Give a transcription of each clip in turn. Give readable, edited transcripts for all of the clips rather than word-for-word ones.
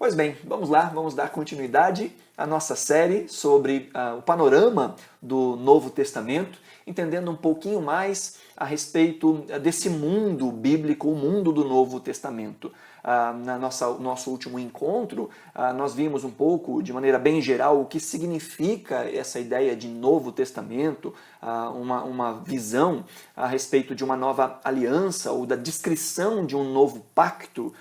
Pois bem, vamos lá, vamos dar continuidade à nossa série sobre o panorama do Novo Testamento, entendendo um pouquinho mais a respeito desse mundo bíblico, o mundo do Novo Testamento. Nosso último encontro, nós vimos um pouco, de maneira bem geral, o que significa essa ideia de Novo Testamento, uma visão a respeito de uma nova aliança ou da descrição de um novo pacto,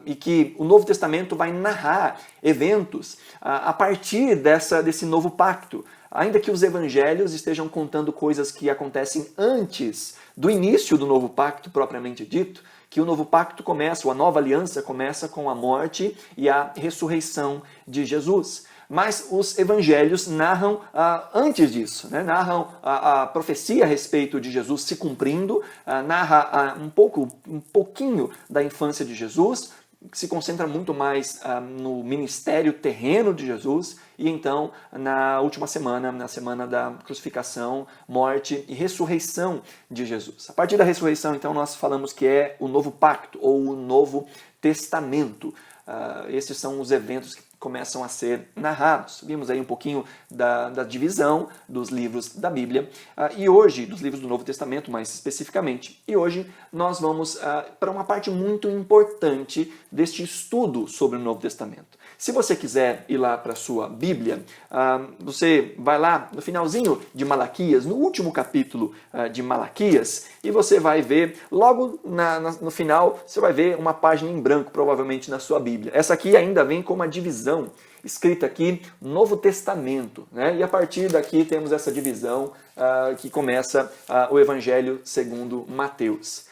e que o Novo Testamento vai narrar eventos a partir desse novo pacto. Ainda que os evangelhos estejam contando coisas que acontecem antes do início do novo pacto propriamente dito, que o novo pacto começa, ou a nova aliança começa com a morte e a ressurreição de Jesus. Mas os evangelhos narram antes disso, né? Narram a profecia a respeito de Jesus se cumprindo, narra um pouquinho da infância de Jesus, que se concentra muito mais no ministério terreno de Jesus, e então na última semana, na semana da crucificação, morte e ressurreição de Jesus. A partir da ressurreição, então, nós falamos que é o novo pacto, ou o Novo Testamento. Esses são os eventos que começam a ser narrados. Vimos aí um pouquinho da divisão dos livros da Bíblia, e hoje, dos livros do Novo Testamento mais especificamente, e hoje nós vamos para uma parte muito importante deste estudo sobre o Novo Testamento. Se você quiser ir lá para a sua Bíblia, você vai lá no finalzinho de Malaquias, no último capítulo de Malaquias, e você vai ver, logo no final, você vai ver uma página em branco, provavelmente na sua Bíblia. Essa aqui ainda vem com uma divisão, escrita aqui, Novo Testamento, né? E a partir daqui temos essa divisão que começa o Evangelho segundo Mateus.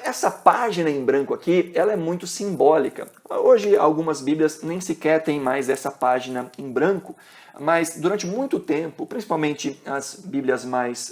Essa página em branco aqui, ela é muito simbólica. Hoje, algumas Bíblias nem sequer têm mais essa página em branco, mas durante muito tempo, principalmente as Bíblias mais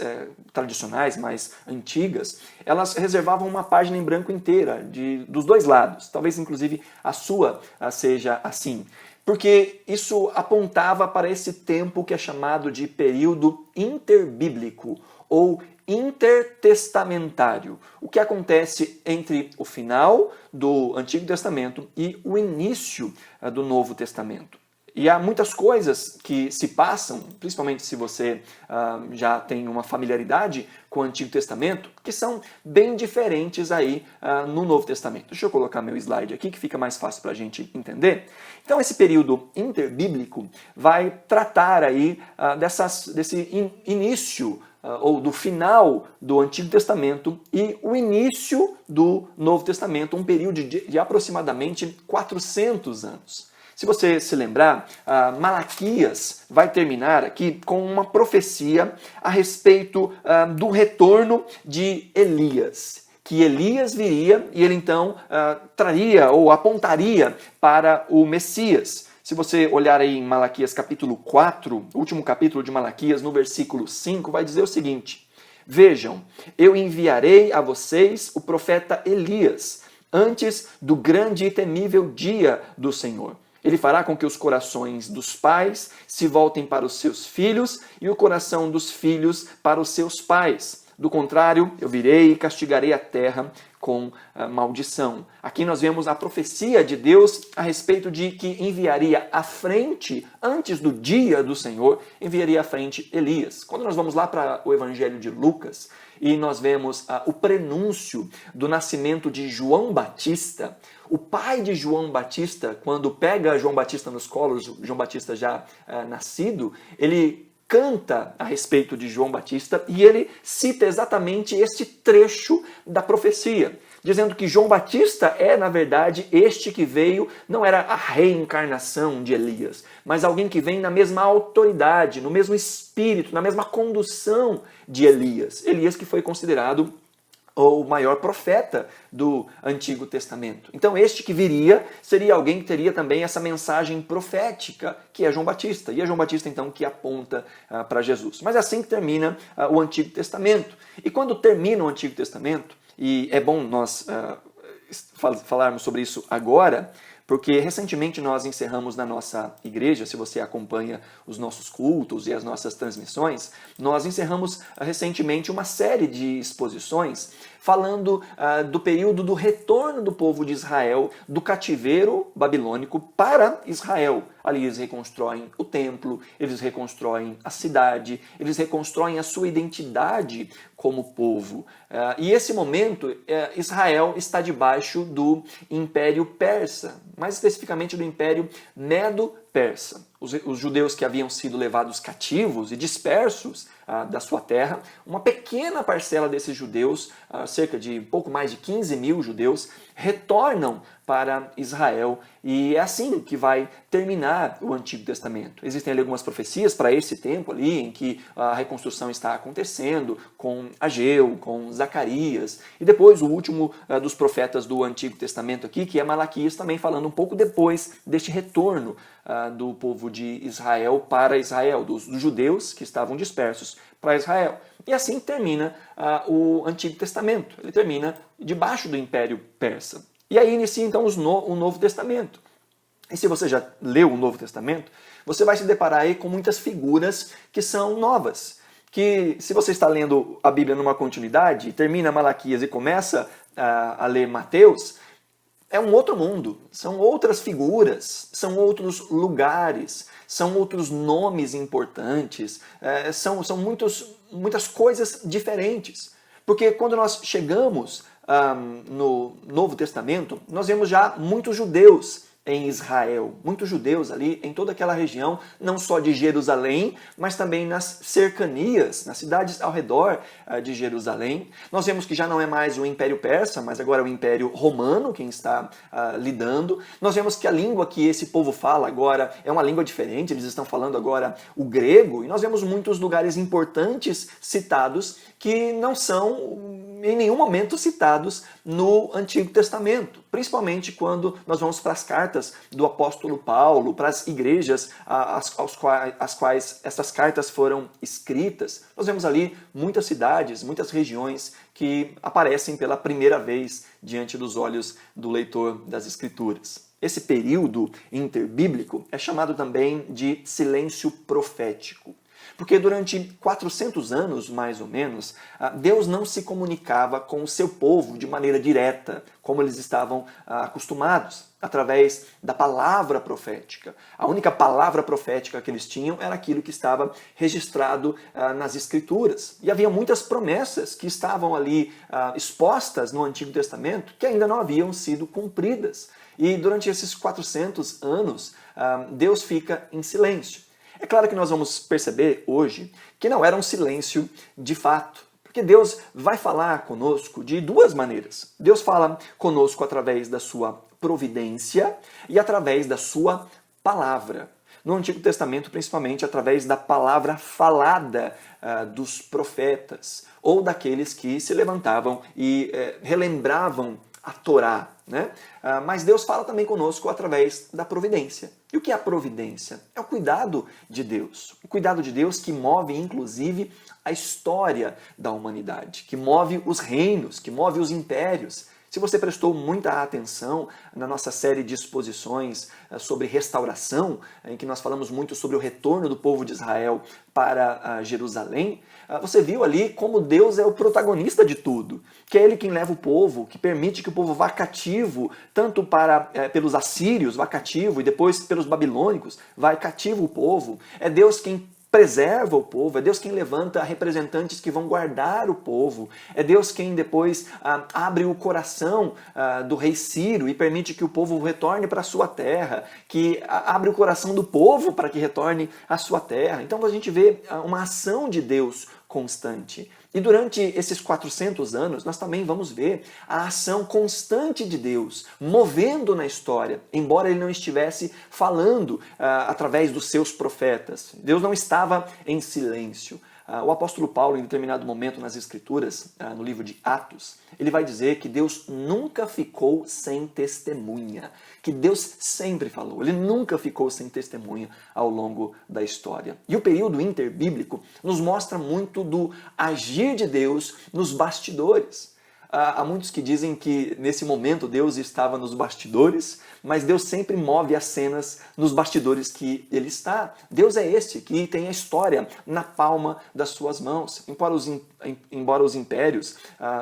tradicionais, mais antigas, elas reservavam uma página em branco inteira, dos dois lados. Talvez, inclusive, a sua seja assim. Porque isso apontava para esse tempo que é chamado de período interbíblico, ou intertestamentário. O que acontece entre o final do Antigo Testamento e o início do Novo Testamento. E há muitas coisas que se passam, principalmente se você já tem uma familiaridade com o Antigo Testamento, que são bem diferentes aí no Novo Testamento. Deixa eu colocar meu slide aqui, que fica mais fácil para a gente entender. Então, esse período interbíblico vai tratar aí desse início ou do final do Antigo Testamento e o início do Novo Testamento, um período de aproximadamente 400 anos. Se você se lembrar, Malaquias vai terminar aqui com uma profecia a respeito do retorno de Elias. Que Elias viria e ele então traria ou apontaria para o Messias. Se você olhar aí em Malaquias capítulo 4, último capítulo de Malaquias, no versículo 5, vai dizer o seguinte: Vejam, eu enviarei a vocês o profeta Elias, antes do grande e temível dia do Senhor. Ele fará com que os corações dos pais se voltem para os seus filhos e o coração dos filhos para os seus pais. Do contrário, eu virei e castigarei a terra com maldição. Aqui nós vemos a profecia de Deus a respeito de que enviaria à frente, antes do dia do Senhor, enviaria à frente Elias. Quando nós vamos lá para o Evangelho de Lucas e nós vemos o prenúncio do nascimento de João Batista, o pai de João Batista, quando pega João Batista nos colos, João Batista já nascido, ele canta a respeito de João Batista e ele cita exatamente este trecho da profecia, dizendo que João Batista é, na verdade, este que veio, não era a reencarnação de Elias, mas alguém que vem na mesma autoridade, no mesmo espírito, na mesma condução de Elias. Elias que foi considerado o maior profeta do Antigo Testamento. Então este que viria seria alguém que teria também essa mensagem profética, que é João Batista. E é João Batista então que aponta para Jesus. Mas é assim que termina o Antigo Testamento. E quando termina o Antigo Testamento, e é bom nós falarmos sobre isso agora, porque recentemente nós encerramos na nossa igreja, se você acompanha os nossos cultos e as nossas transmissões, nós encerramos recentemente uma série de exposições falando do período do retorno do povo de Israel do cativeiro babilônico para Israel. Ali eles reconstroem o templo, eles reconstroem a cidade, eles reconstroem a sua identidade como povo. E esse momento, Israel está debaixo do Império Persa, mais especificamente do Império Medo-Persa. Os judeus que haviam sido levados cativos e dispersos da sua terra, uma pequena parcela desses judeus, cerca de pouco mais de 15 mil judeus, retornam para Israel, e é assim que vai terminar o Antigo Testamento. Existem ali algumas profecias para esse tempo ali, em que a reconstrução está acontecendo, com Ageu, com Zacarias, e depois o último dos profetas do Antigo Testamento aqui, que é Malaquias, também falando um pouco depois deste retorno do povo de Israel para Israel, dos judeus que estavam dispersos para Israel. E assim termina o Antigo Testamento. Ele termina debaixo do Império Persa. E aí inicia então o Novo Testamento. E se você já leu o Novo Testamento, você vai se deparar aí com muitas figuras que são novas. Que se você está lendo a Bíblia numa continuidade, termina Malaquias e começa a ler Mateus, é um outro mundo, são outras figuras, são outros lugares, são outros nomes importantes, são muitas coisas diferentes. Porque quando nós chegamos no Novo Testamento, nós vemos já muitos judeus em Israel, muitos judeus ali em toda aquela região, não só de Jerusalém, mas também nas cercanias, nas cidades ao redor de Jerusalém. Nós vemos que já não é mais o Império Persa, mas agora é o Império Romano quem está lidando. Nós vemos que a língua que esse povo fala agora é uma língua diferente, eles estão falando agora o grego, e nós vemos muitos lugares importantes citados que não são em nenhum momento citados no Antigo Testamento, principalmente quando nós vamos para as cartas do apóstolo Paulo, para as igrejas às quais essas cartas foram escritas. Nós vemos ali muitas cidades, muitas regiões que aparecem pela primeira vez diante dos olhos do leitor das Escrituras. Esse período interbíblico é chamado também de silêncio profético. Porque durante 400 anos, mais ou menos, Deus não se comunicava com o seu povo de maneira direta, como eles estavam acostumados, através da palavra profética. A única palavra profética que eles tinham era aquilo que estava registrado nas Escrituras. E havia muitas promessas que estavam ali expostas no Antigo Testamento que ainda não haviam sido cumpridas. E durante esses 400 anos, Deus fica em silêncio. É claro que nós vamos perceber hoje que não era um silêncio de fato, porque Deus vai falar conosco de duas maneiras. Deus fala conosco através da sua providência e através da sua palavra. No Antigo Testamento, principalmente através da palavra falada dos profetas, ou daqueles que se levantavam e relembravam a Torá, né? Mas Deus fala também conosco através da providência. E o que é a providência? É o cuidado de Deus. O cuidado de Deus que move, inclusive, a história da humanidade, que move os reinos, que move os impérios. Se você prestou muita atenção na nossa série de exposições sobre restauração, em que nós falamos muito sobre o retorno do povo de Israel para Jerusalém, você viu ali como Deus é o protagonista de tudo, que é Ele quem leva o povo, que permite que o povo vá cativo, tanto pelos assírios, vá cativo, e depois pelos babilônicos, vai cativo o povo. É Deus quem preserva o povo, é Deus quem levanta representantes que vão guardar o povo, é Deus quem depois abre o coração do rei Ciro e permite que o povo retorne para a sua terra, que abre o coração do povo para que retorne à sua terra. Então a gente vê uma ação de Deus constante. E durante esses 400 anos, nós também vamos ver a ação constante de Deus, movendo na história, embora Ele não estivesse falando através dos seus profetas. Deus não estava em silêncio. O apóstolo Paulo, em determinado momento nas Escrituras, no livro de Atos, ele vai dizer que Deus nunca ficou sem testemunha, que Deus sempre falou, ele nunca ficou sem testemunha ao longo da história. E o período interbíblico nos mostra muito do agir de Deus nos bastidores. Há muitos que dizem que nesse momento Deus estava nos bastidores, mas Deus sempre move as cenas nos bastidores que Ele está. Deus é este que tem a história na palma das suas mãos. Embora os impérios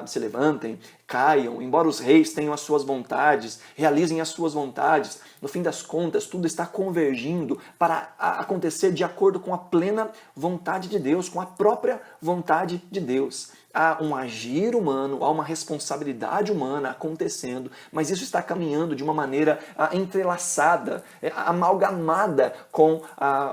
se levantem, caiam, embora os reis tenham as suas vontades, realizem as suas vontades, no fim das contas, tudo está convergindo para acontecer de acordo com a plena vontade de Deus, com a própria vontade de Deus. Há um agir humano, há uma responsabilidade humana acontecendo, mas isso está caminhando de uma maneira entrelaçada, amalgamada com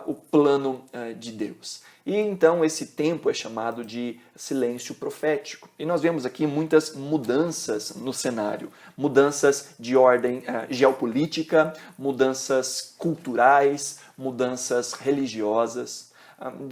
o plano de Deus. E então esse tempo é chamado de silêncio profético. E nós vemos aqui muitas mudanças no cenário. Mudanças de ordem geopolítica, mudanças culturais, mudanças religiosas.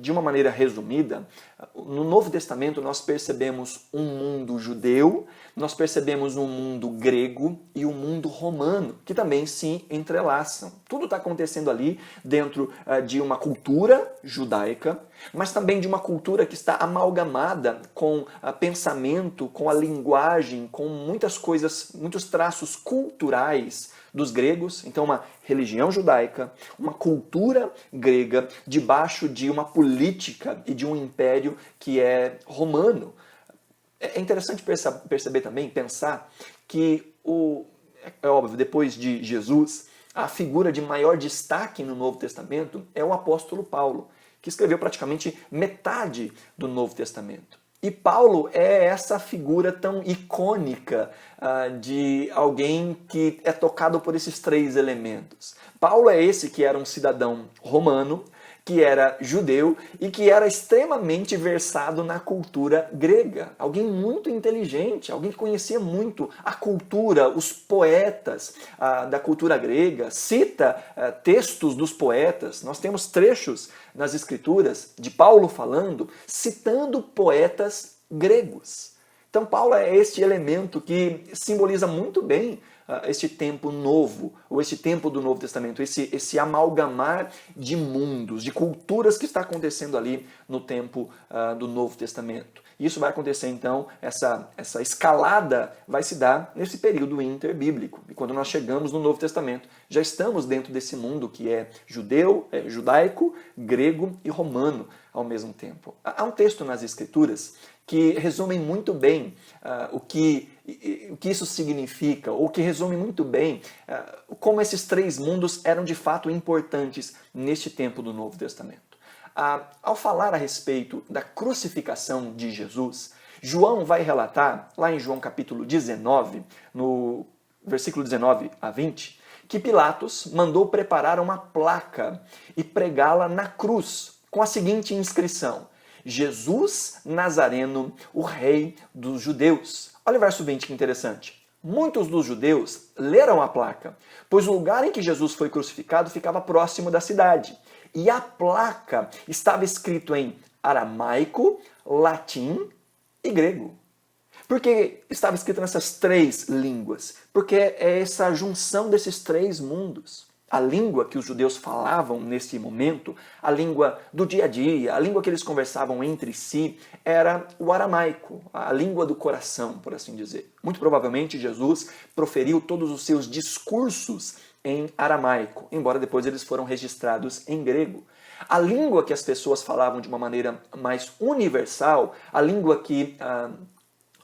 De uma maneira resumida, no Novo Testamento nós percebemos um mundo judeu, nós percebemos um mundo grego e um mundo romano, que também se entrelaçam. Tudo está acontecendo ali dentro de uma cultura judaica, mas também de uma cultura que está amalgamada com pensamento, com a linguagem, com muitas coisas, muitos traços culturais dos gregos. Então uma religião judaica, uma cultura grega, debaixo de uma política e de um império que é romano. É interessante perceber também, pensar que, é óbvio, depois de Jesus, a figura de maior destaque no Novo Testamento é o apóstolo Paulo, que escreveu praticamente metade do Novo Testamento. E Paulo é essa figura tão icônica de alguém que é tocado por esses três elementos. Paulo é esse que era um cidadão romano, que era judeu e que era extremamente versado na cultura grega. Alguém muito inteligente, alguém que conhecia muito a cultura, os poetas da cultura grega, cita textos dos poetas. Nós temos trechos nas Escrituras de Paulo falando, citando poetas gregos. Então Paulo é este elemento que simboliza muito bem este tempo novo, ou este tempo do Novo Testamento, esse amalgamar de mundos, de culturas que está acontecendo ali no tempo do Novo Testamento. Isso vai acontecer então, essa escalada vai se dar nesse período interbíblico. E quando nós chegamos no Novo Testamento, já estamos dentro desse mundo que é judaico, grego e romano ao mesmo tempo. Há um texto nas Escrituras que resume muito bem o que isso significa, ou que resume muito bem como esses três mundos eram de fato importantes neste tempo do Novo Testamento. Ao falar a respeito da crucificação de Jesus, João vai relatar, lá em João capítulo 19, no versículo 19 a 20, que Pilatos mandou preparar uma placa e pregá-la na cruz, com a seguinte inscrição: Jesus Nazareno, o rei dos judeus. Olha o verso 20, que interessante. Muitos dos judeus leram a placa, pois o lugar em que Jesus foi crucificado ficava próximo da cidade. E a placa estava escrito em aramaico, latim e grego. Por que estava escrito nessas três línguas? Porque é essa junção desses três mundos. A língua que os judeus falavam nesse momento, a língua do dia a dia, a língua que eles conversavam entre si, era o aramaico, a língua do coração, por assim dizer. Muito provavelmente Jesus proferiu todos os seus discursos em aramaico, embora depois eles foram registrados em grego. A língua que as pessoas falavam de uma maneira mais universal, a língua que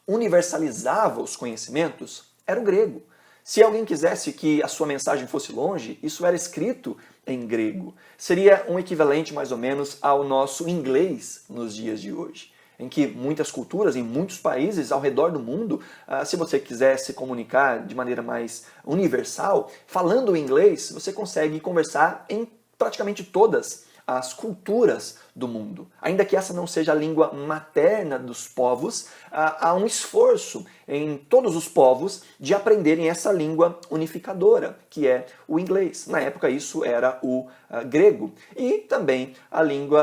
universalizava os conhecimentos, era o grego. Se alguém quisesse que a sua mensagem fosse longe, isso era escrito em grego. Seria um equivalente mais ou menos ao nosso inglês nos dias de hoje, em que muitas culturas, em muitos países ao redor do mundo, se você quiser se comunicar de maneira mais universal, falando inglês, você consegue conversar em praticamente todas as culturas do mundo. Ainda que essa não seja a língua materna dos povos, há um esforço em todos os povos de aprenderem essa língua unificadora, que é o inglês. Na época isso era o grego. E também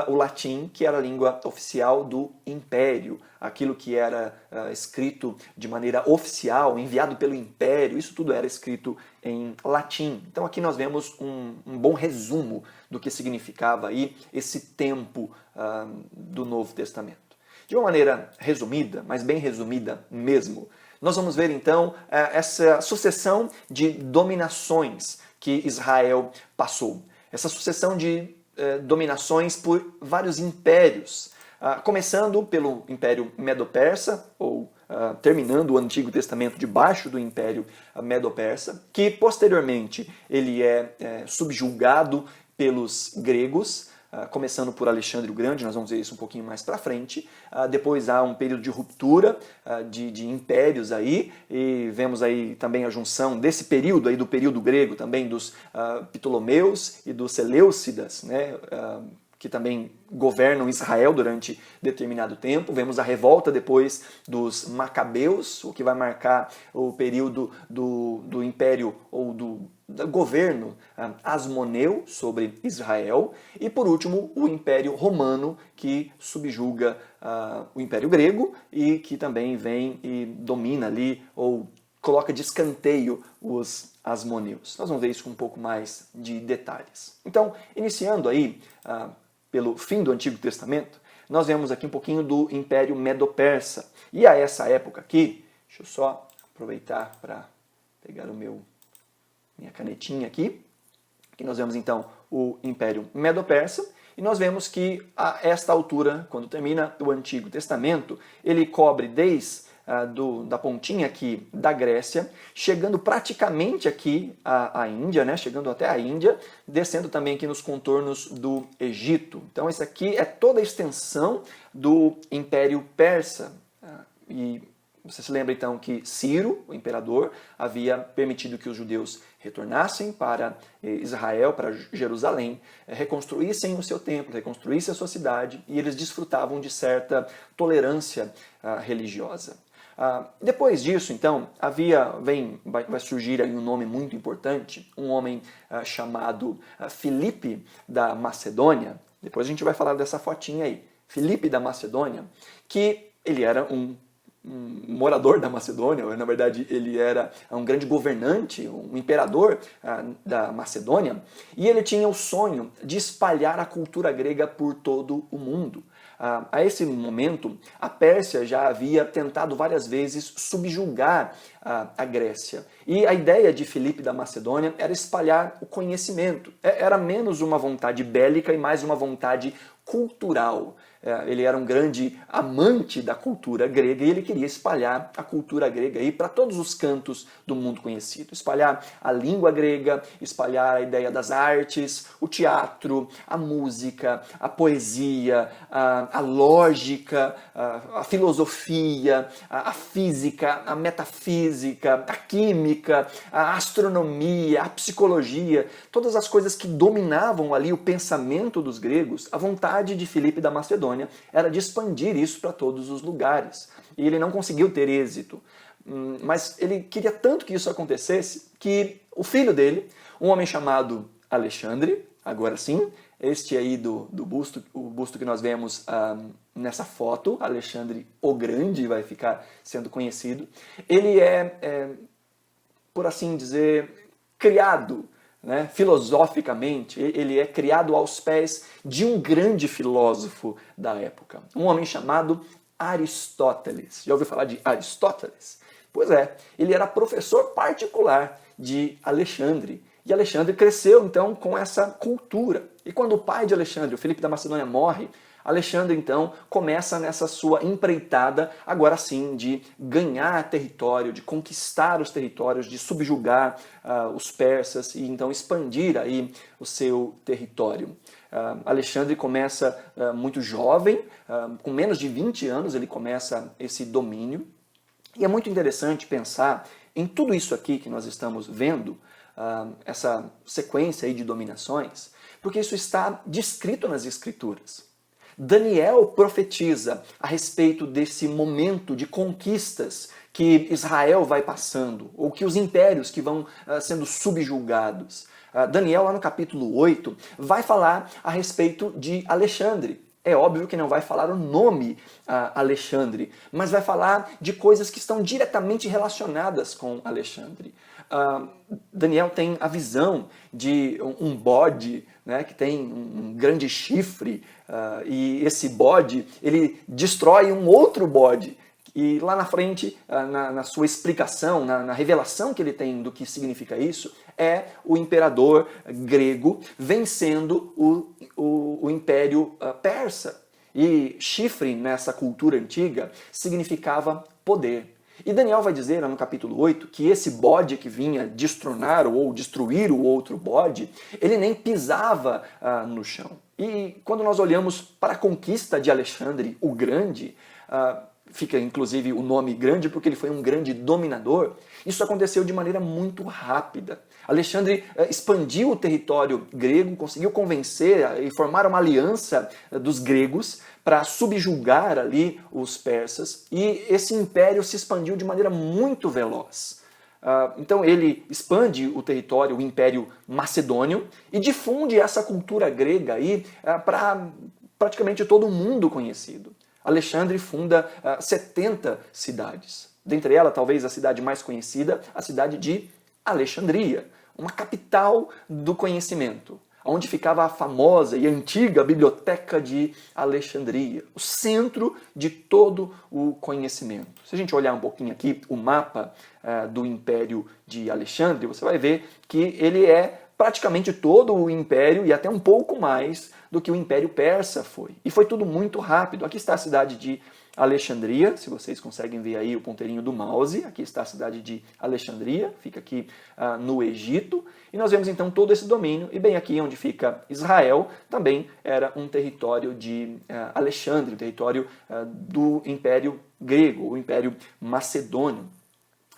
o latim, que era a língua oficial do império. Aquilo que era escrito de maneira oficial, enviado pelo império, isso tudo era escrito em latim. Então aqui nós vemos um bom resumo do que significava aí esse tempo do Novo Testamento. De uma maneira resumida, mas bem resumida mesmo, nós vamos ver então essa sucessão de dominações que Israel passou. Essa sucessão de dominações por vários impérios, começando pelo Império Medo-Persa, ou terminando o Antigo Testamento debaixo do Império Medo-Persa, que posteriormente ele é subjugado pelos gregos, começando por Alexandre o Grande, nós vamos ver isso um pouquinho mais para frente. Depois há um período de ruptura de impérios aí, e vemos aí também a junção desse período aí, do período grego, também dos Ptolomeus e dos Seleucidas, né, que também governam Israel durante determinado tempo. Vemos a revolta depois dos Macabeus, o que vai marcar o período do império ou do governo asmoneu sobre Israel. E por último, o Império Romano, que subjuga o Império Grego e que também vem e domina ali, ou coloca de escanteio os asmoneus. Nós vamos ver isso com um pouco mais de detalhes. Então, iniciando aí pelo fim do Antigo Testamento, nós vemos aqui um pouquinho do Império Medo-Persa. E a essa época aqui, deixa eu só aproveitar para pegar minha canetinha aqui, que nós vemos então o Império Medo-Persa, e nós vemos que a esta altura, quando termina o Antigo Testamento, ele cobre desde da pontinha aqui da Grécia, chegando praticamente aqui à Índia, né? Chegando até a Índia, descendo também aqui nos contornos do Egito. Então esse aqui é toda a extensão do Império Persa. E você se lembra então que Ciro, o imperador, havia permitido que os judeus retornassem para Israel, para Jerusalém, reconstruíssem o seu templo, reconstruíssem a sua cidade, e eles desfrutavam de certa tolerância religiosa. Depois disso, então, vai surgir aí um nome muito importante, um homem chamado Filipe da Macedônia. Depois a gente vai falar dessa fotinha aí. Filipe da Macedônia, que ele era um morador da Macedônia, ou, na verdade ele era um grande governante, um imperador da Macedônia, e ele tinha o sonho de espalhar a cultura grega por todo o mundo. A esse momento, a Pérsia já havia tentado várias vezes subjugar a Grécia. E a ideia de Filipe da Macedônia era espalhar o conhecimento. Era menos uma vontade bélica e mais uma vontade cultural. Ele era um grande amante da cultura grega e ele queria espalhar a cultura grega aí para todos os cantos do mundo conhecido. Espalhar a língua grega, espalhar a ideia das artes, o teatro, a música, a poesia, a lógica, a filosofia, a física, a metafísica, a química, a astronomia, a psicologia, todas as coisas que dominavam ali o pensamento dos gregos. A vontade de Filipe da Macedônia era de expandir isso para todos os lugares. E ele não conseguiu ter êxito. Mas ele queria tanto que isso acontecesse que o filho dele, um homem chamado Alexandre, agora sim, este aí do busto, o busto que nós vemos nessa foto, Alexandre o Grande, vai ficar sendo conhecido, ele por assim dizer, criado, né, filosoficamente, ele é criado aos pés de um grande filósofo da época, um homem chamado Aristóteles. Já ouviu falar de Aristóteles? Pois é, ele era professor particular de Alexandre. E Alexandre cresceu, então, com essa cultura. E quando o pai de Alexandre, o Filipe da Macedônia, morre, Alexandre, então, começa nessa sua empreitada, agora sim, de ganhar território, de conquistar os territórios, de subjugar os persas e, então, expandir aí o seu território. Alexandre começa muito jovem, com menos de 20 anos ele começa esse domínio. E é muito interessante pensar em tudo isso aqui que nós estamos vendo, essa sequência aí de dominações, porque isso está descrito nas Escrituras. Daniel profetiza a respeito desse momento de conquistas que Israel vai passando, ou que os impérios que vão sendo subjugados. Daniel, lá no capítulo 8, vai falar a respeito de Alexandre. É óbvio que não vai falar o nome Alexandre, mas vai falar de coisas que estão diretamente relacionadas com Alexandre. Daniel tem a visão de um bode, né, que tem um grande chifre, e esse bode ele destrói um outro bode E lá na frente, na sua explicação, na revelação que ele tem do que significa isso, é o imperador grego vencendo o império persa. E chifre, nessa cultura antiga, significava poder. E Daniel vai dizer, no capítulo 8, que esse bode que vinha destronar ou destruir o outro bode, ele nem pisava no chão. E quando nós olhamos para a conquista de Alexandre o Grande, fica inclusive o nome grande porque ele foi um grande dominador, isso aconteceu de maneira muito rápida. Alexandre expandiu o território grego, conseguiu convencer e formar uma aliança dos gregos para subjugar ali os persas, e esse império se expandiu de maneira muito veloz. Então ele expande o território, o Império Macedônio, e difunde essa cultura grega aí para praticamente todo o mundo conhecido. Alexandre funda 70 cidades. Dentre elas, talvez a cidade mais conhecida, a cidade de Alexandria, uma capital do conhecimento, onde ficava a famosa e antiga Biblioteca de Alexandria, o centro de todo o conhecimento. Se a gente olhar um pouquinho aqui o mapa do Império de Alexandre, você vai ver que ele é praticamente todo o império e até um pouco mais do que o Império Persa foi. E foi tudo muito rápido. Aqui está a cidade de Alexandria, se vocês conseguem ver aí o ponteirinho do mouse, aqui está a cidade de Alexandria, fica aqui no Egito, e nós vemos então todo esse domínio, e bem aqui onde fica Israel, também era um território de Alexandre, um território do Império Grego, o Império Macedônio.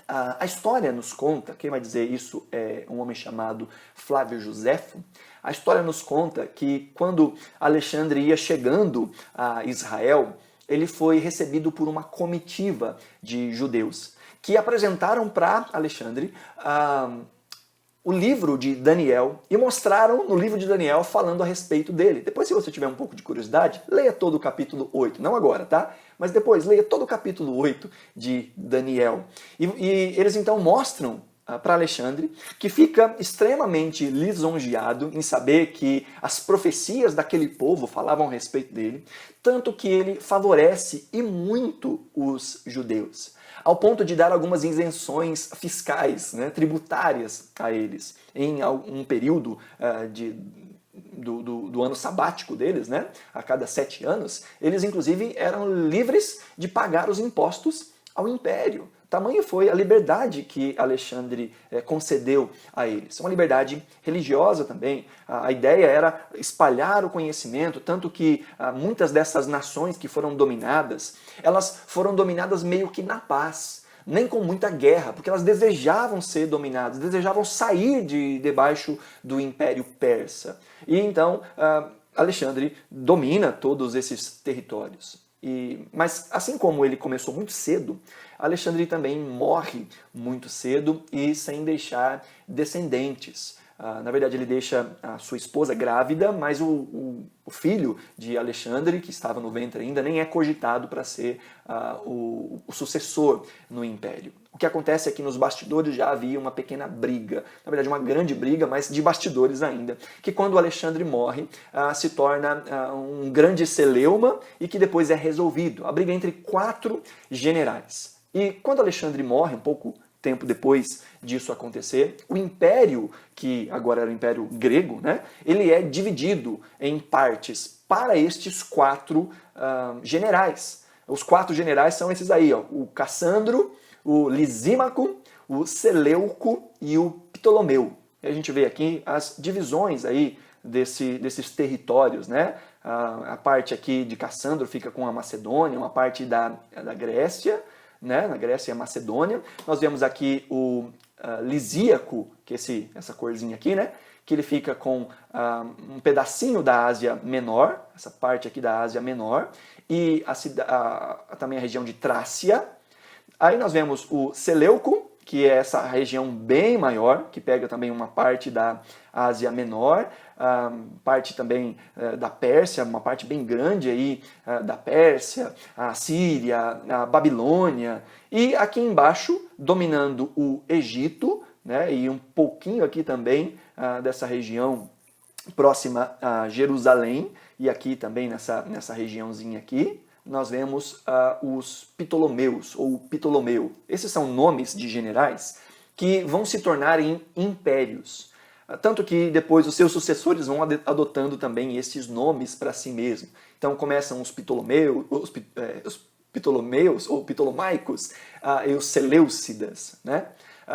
A história nos conta, quem vai dizer isso é um homem chamado Flávio Joséfo. A história nos conta que quando Alexandre ia chegando a Israel, ele foi recebido por uma comitiva de judeus que apresentaram para Alexandre o livro de Daniel e mostraram no livro de Daniel falando a respeito dele. Depois, se você tiver um pouco de curiosidade, leia todo o capítulo 8. Não agora, tá? Mas depois, leia todo o capítulo 8 de Daniel. E eles então mostram para Alexandre, que fica extremamente lisonjeado em saber que as profecias daquele povo falavam a respeito dele, tanto que ele favorece e muito os judeus, ao ponto de dar algumas isenções fiscais, né, tributárias a eles, em um período do ano sabático deles, né, a cada 7 anos, eles inclusive eram livres de pagar os impostos ao império. Tamanha foi a liberdade que Alexandre concedeu a eles. Uma liberdade religiosa também. A ideia era espalhar o conhecimento, tanto que muitas dessas nações que foram dominadas, elas foram dominadas meio que na paz, nem com muita guerra, porque elas desejavam ser dominadas, desejavam sair debaixo do Império Persa. E então Alexandre domina todos esses territórios. Mas assim como ele começou muito cedo, Alexandre também morre muito cedo e sem deixar descendentes. Na verdade, ele deixa a sua esposa grávida, mas o filho de Alexandre, que estava no ventre ainda, nem é cogitado para ser o sucessor no império. O que acontece é que nos bastidores já havia uma pequena briga, na verdade uma grande briga, mas de bastidores ainda, que quando Alexandre morre se torna um grande celeuma e que depois é resolvido. A briga é entre 4 generais. E quando Alexandre morre, um pouco tempo depois disso acontecer, o império, que agora era o Império Grego, né, ele é dividido em partes para estes 4 generais. Os 4 generais são esses aí, ó, o Cassandro, o Lisímaco, o Seleuco e o Ptolomeu. E a gente vê aqui as divisões aí desses territórios, né? A parte aqui de Cassandro fica com a Macedônia, uma parte da Grécia, né? Na Grécia e a Macedônia. Nós vemos aqui o Lisíaco, que é essa corzinha aqui, né? Que ele fica com um pedacinho da Ásia Menor, essa parte aqui da Ásia Menor, e também a região de Trácia. Aí nós vemos o Seleuco, que é essa região bem maior, que pega também uma parte da Ásia Menor, parte também da Pérsia, uma parte bem grande aí da Pérsia, a Síria, a Babilônia, e aqui embaixo, dominando o Egito, né, e um pouquinho aqui também dessa região próxima a Jerusalém, e aqui também nessa regiãozinha aqui, nós vemos os Ptolomeus, ou Ptolomeu. Esses são nomes de generais que vão se tornar em impérios. Tanto que depois os seus sucessores vão adotando também esses nomes para si mesmo. Então começam os Ptolomeus, ou Ptolomaicos, e os Seleucidas, né?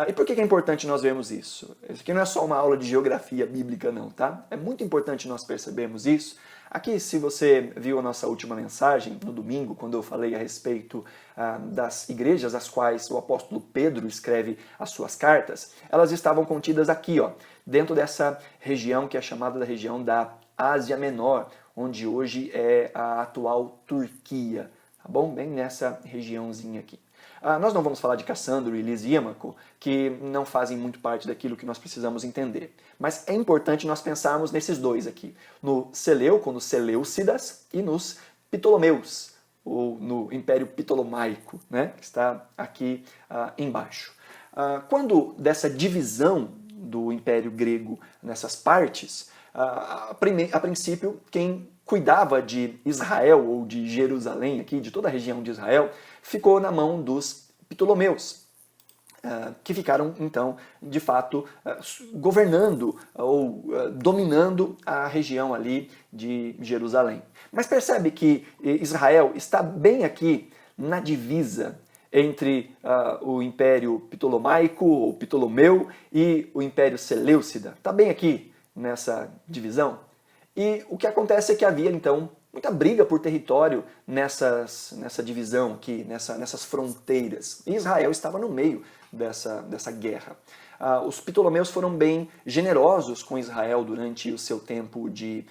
E por que é importante nós vermos isso? Isso aqui não é só uma aula de geografia bíblica não, tá? É muito importante nós percebermos isso. Aqui, se você viu a nossa última mensagem, no domingo, quando eu falei a respeito das igrejas às quais o apóstolo Pedro escreve as suas cartas, elas estavam contidas aqui, ó, dentro dessa região que é chamada da região da Ásia Menor, onde hoje é a atual Turquia, tá bom? Bem nessa regiãozinha aqui. Nós não vamos falar de Cassandro e Lisímaco, que não fazem muito parte daquilo que nós precisamos entender. Mas é importante nós pensarmos nesses dois aqui. No Seleuco, nos Seleucidas, e nos Ptolomeus, ou no Império Ptolomaico, né, que está aqui embaixo. Quando dessa divisão do Império Grego nessas partes, a princípio, quem cuidava de Israel, ou de Jerusalém, aqui, de toda a região de Israel, ficou na mão dos Ptolomeus, que ficaram, então, de fato, governando ou dominando a região ali de Jerusalém. Mas percebe que Israel está bem aqui na divisa entre o Império Ptolomaico, ou Ptolomeu, e o Império Seleucida. Está bem aqui nessa divisão. E o que acontece é que havia, então, muita briga por território nessa divisão aqui, nessas fronteiras. E Israel estava no meio dessa guerra. Os Ptolomeus foram bem generosos com Israel durante o seu tempo de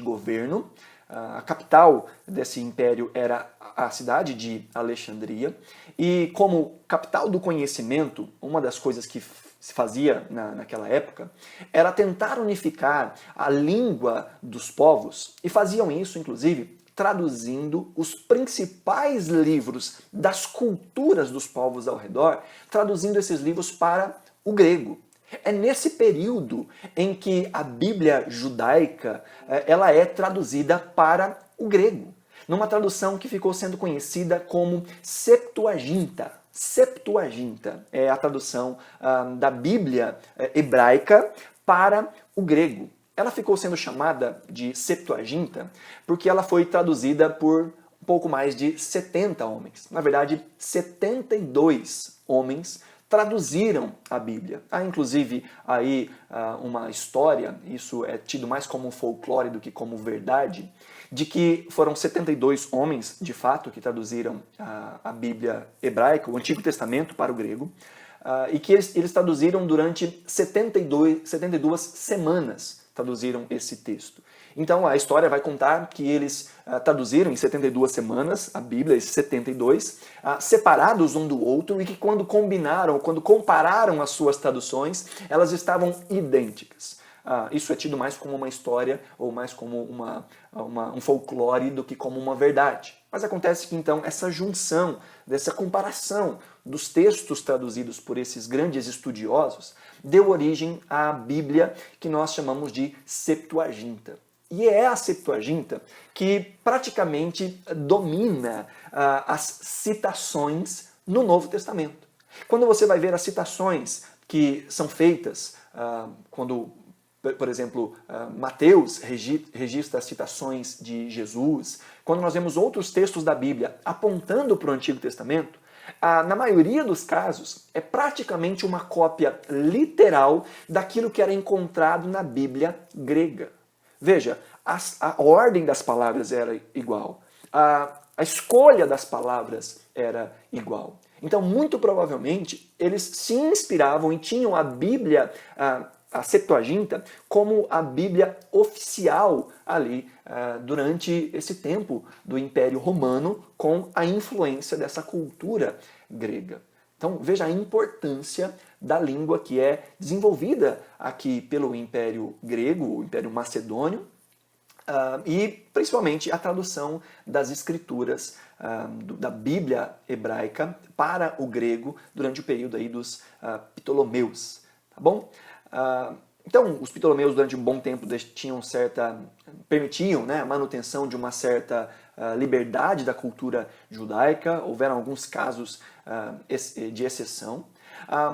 governo. A capital desse império era a cidade de Alexandria. E como capital do conhecimento, uma das coisas que se fazia naquela época era tentar unificar a língua dos povos, e faziam isso, inclusive, traduzindo os principais livros das culturas dos povos ao redor, traduzindo esses livros para o grego. É nesse período em que a Bíblia judaica ela é traduzida para o grego, numa tradução que ficou sendo conhecida como Septuaginta. Septuaginta é a tradução da Bíblia hebraica para o grego. Ela ficou sendo chamada de Septuaginta porque ela foi traduzida por um pouco mais de 70 homens. Na verdade, 72 homens traduziram a Bíblia. Há inclusive aí uma história, isso é tido mais como um folclore do que como verdade, de que foram 72 homens, de fato, que traduziram a Bíblia hebraica, o Antigo Testamento, para o grego, e que eles traduziram durante 72 semanas, traduziram esse texto. Então a história vai contar que eles traduziram em 72 semanas a Bíblia, esses 72, separados um do outro, e que quando combinaram, quando compararam as suas traduções, elas estavam idênticas. Isso é tido mais como uma história ou mais como um folclore do que como uma verdade. Mas acontece que então essa junção, dessa comparação dos textos traduzidos por esses grandes estudiosos, deu origem à Bíblia que nós chamamos de Septuaginta. E é a Septuaginta que praticamente domina as citações no Novo Testamento. Quando você vai ver as citações que são feitas quando, por exemplo, Mateus registra as citações de Jesus, quando nós vemos outros textos da Bíblia apontando para o Antigo Testamento, na maioria dos casos é praticamente uma cópia literal daquilo que era encontrado na Bíblia grega. Veja, a ordem das palavras era igual, a escolha das palavras era igual. Então, muito provavelmente, eles se inspiravam e tinham a Bíblia, a Septuaginta, como a Bíblia oficial ali durante esse tempo do Império Romano, com a influência dessa cultura grega. Então veja a importância da língua que é desenvolvida aqui pelo Império Grego, o Império Macedônio, e principalmente a tradução das escrituras da Bíblia hebraica para o grego durante o período aí dos Ptolomeus. Tá bom? Então, os Ptolomeus, durante um bom tempo, permitiam, né, a manutenção de uma certa liberdade da cultura judaica. Houveram alguns casos de exceção.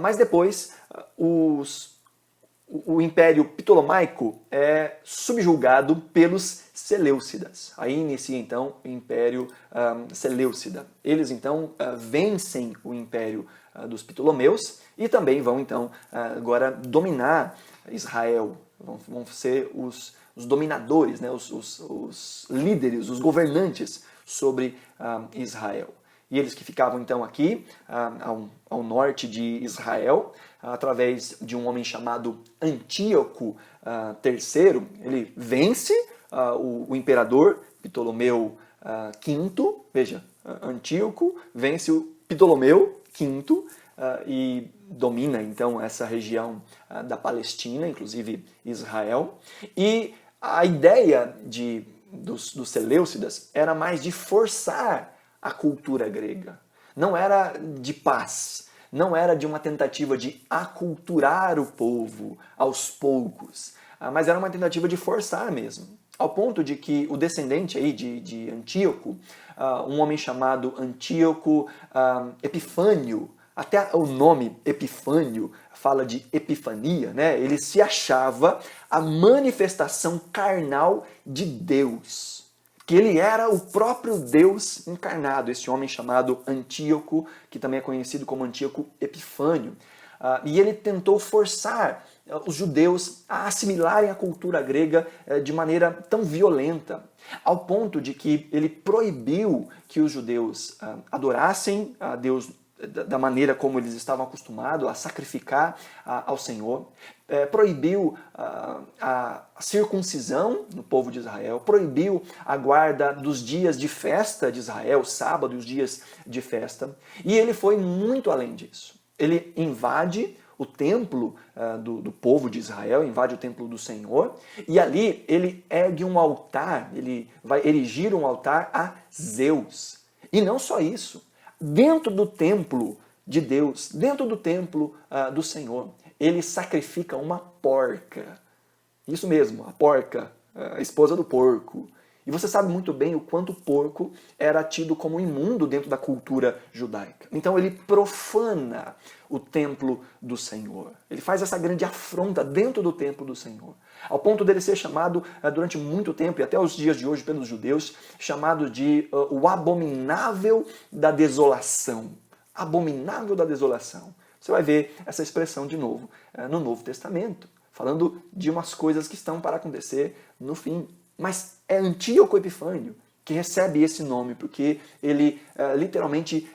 Mas depois, o Império Ptolomaico é subjugado pelos Seleucidas. Aí inicia, então, o Império Seleucida. Eles, então, vencem o Império dos Ptolomeus e também vão, então, agora dominar Israel. Vão ser os dominadores, né? os líderes, os governantes sobre Israel. E eles que ficavam, então, aqui, ao norte de Israel, através de um homem chamado Antíoco III, ele vence o imperador Ptolomeu V, veja, Antíoco vence o Ptolomeu V e domina, então, essa região da Palestina, inclusive Israel. E a ideia dos Seleucidas era mais de forçar a cultura grega. Não era de paz, não era de uma tentativa de aculturar o povo aos poucos, mas era uma tentativa de forçar mesmo. Ao ponto de que o descendente aí de Antíoco, um homem chamado Antíoco Epifânio, até o nome Epifânio fala de epifania, né? Ele se achava a manifestação carnal de Deus. Que ele era o próprio Deus encarnado, esse homem chamado Antíoco, que também é conhecido como Antíoco Epifânio. E ele tentou forçar os judeus a assimilarem a cultura grega de maneira tão violenta, ao ponto de que ele proibiu que os judeus adorassem a Deus da maneira como eles estavam acostumados a sacrificar ao Senhor, proibiu a circuncisão no povo de Israel, proibiu a guarda dos dias de festa de Israel, sábado e os dias de festa, e ele foi muito além disso. Ele invade o templo do povo de Israel, invade o templo do Senhor, e ali ele ergue um altar, ele vai erigir um altar a Zeus. E não só isso, dentro do templo de Deus, dentro do templo do Senhor, ele sacrifica uma porca. Isso mesmo, a porca, a esposa do porco. E você sabe muito bem o quanto o porco era tido como imundo dentro da cultura judaica. Então ele profana o templo do Senhor. Ele faz essa grande afronta dentro do templo do Senhor. Ao ponto dele ser chamado durante muito tempo, e até os dias de hoje pelos judeus, chamado de o abominável da desolação. Abominável da desolação. Você vai ver essa expressão de novo no Novo Testamento, falando de umas coisas que estão para acontecer no fim. Mas é Antíoco Epifânio que recebe esse nome, porque ele literalmente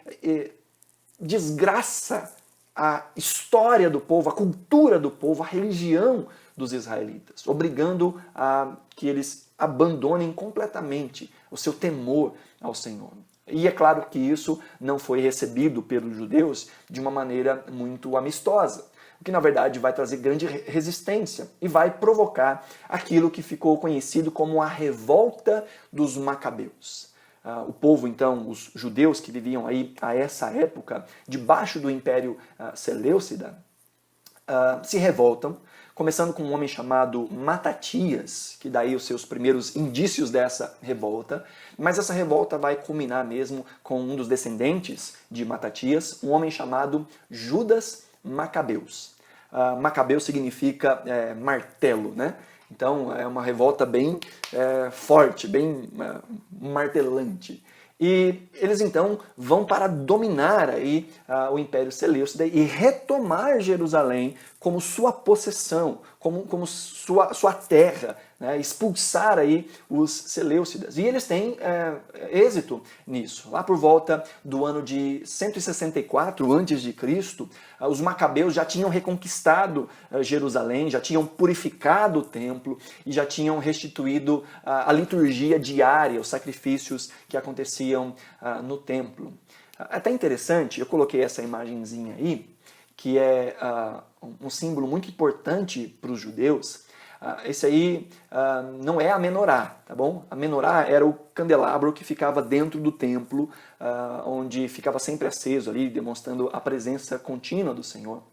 desgraça a história do povo, a cultura do povo, a religião dos israelitas, obrigando a que eles abandonem completamente o seu temor ao Senhor. E é claro que isso não foi recebido pelos judeus de uma maneira muito amistosa, o que na verdade vai trazer grande resistência e vai provocar aquilo que ficou conhecido como a revolta dos Macabeus. O povo, então, os judeus que viviam aí a essa época, debaixo do Império Seleucida, se revoltam, começando com um homem chamado Matatias, que daí os seus primeiros indícios dessa revolta, mas essa revolta vai culminar mesmo com um dos descendentes de Matatias, um homem chamado Judas Macabeus. Macabeu significa martelo, né? Então é uma revolta bem forte, bem martelante. E eles então vão para dominar aí o Império Seleucida e retomar Jerusalém como sua possessão, como sua terra, né? Expulsar aí os Seleucidas. E eles têm êxito nisso. Lá por volta do ano de 164 a.C., os Macabeus já tinham reconquistado Jerusalém, já tinham purificado o templo e já tinham restituído a liturgia diária, os sacrifícios que aconteciam no templo. É até interessante, eu coloquei essa imagenzinha aí, que é um símbolo muito importante para os judeus. Esse aí não é a menorá, tá bom? A menorá era o candelabro que ficava dentro do templo, onde ficava sempre aceso ali, demonstrando a presença contínua do Senhor.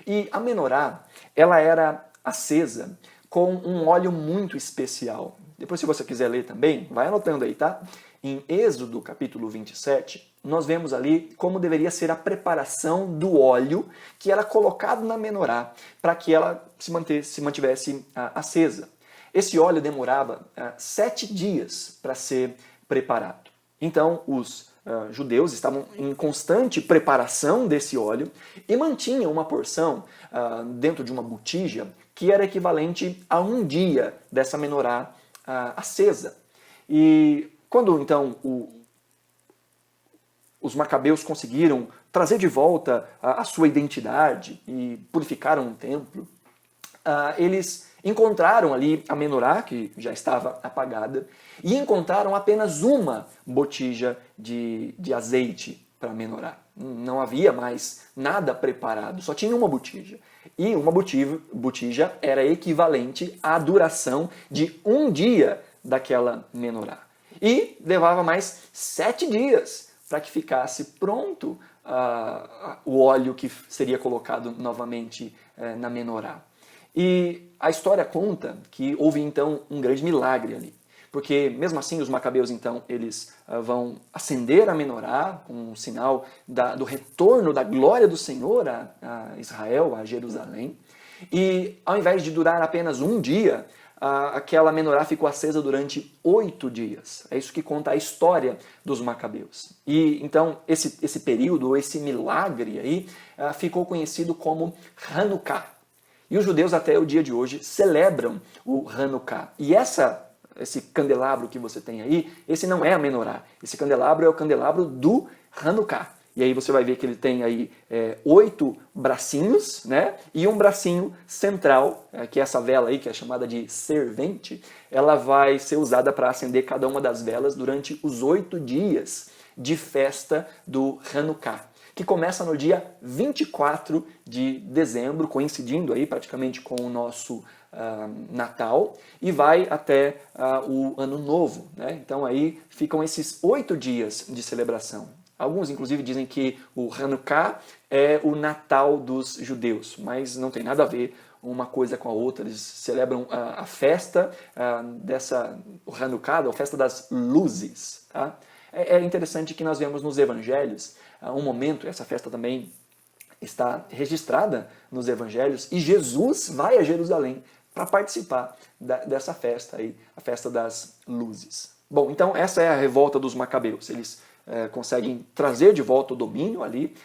E a menorá, ela era acesa com um óleo muito especial. Depois, se você quiser ler também, vai anotando aí, tá? Em Êxodo, capítulo 27, nós vemos ali como deveria ser a preparação do óleo que era colocado na menorá para que ela se mantivesse acesa. Esse óleo demorava 7 dias para ser preparado. Então, os judeus estavam em constante preparação desse óleo e mantinham uma porção dentro de uma botija que era equivalente a um dia dessa menorá acesa. E quando então os macabeus conseguiram trazer de volta a sua identidade e purificaram o templo, eles encontraram ali a menorá, que já estava apagada, e encontraram apenas uma botija de azeite para a menorá. Não havia mais nada preparado, só tinha uma botija. E uma botija era equivalente à duração de um dia daquela menorá. E levava mais 7 dias para que ficasse pronto o óleo que seria colocado novamente na menorá. E a história conta que houve então um grande milagre ali. Porque mesmo assim os macabeus então eles vão acender a menorá, um sinal do retorno da glória do Senhor a Israel, a Jerusalém. E ao invés de durar apenas um dia, aquela menorá ficou acesa durante 8 dias. É isso que conta a história dos macabeus. E então esse período, esse milagre aí, ficou conhecido como Hanukkah. E os judeus até o dia de hoje celebram o Hanukkah. E esse candelabro que você tem aí, esse não é a menorá. Esse candelabro é o candelabro do Hanukkah. E aí você vai ver que ele tem aí 8 bracinhos, né? E um bracinho central, que é essa vela aí, que é chamada de servente, ela vai ser usada para acender cada uma das velas durante os 8 dias de festa do Hanukkah, que começa no dia 24 de dezembro, coincidindo aí praticamente com o nosso Natal, e vai até o Ano Novo, né? Então aí ficam esses 8 dias de celebração. Alguns, inclusive, dizem que o Hanukkah é o Natal dos judeus, mas não tem nada a ver uma coisa com a outra. Eles celebram a festa o Hanukkah, a festa das luzes. Tá? É interessante que nós vemos nos evangelhos um momento, essa festa também está registrada nos evangelhos, e Jesus vai a Jerusalém para participar dessa festa aí, a festa das luzes. Bom, então essa é a revolta dos macabeus. Eles conseguem trazer de volta o domínio ali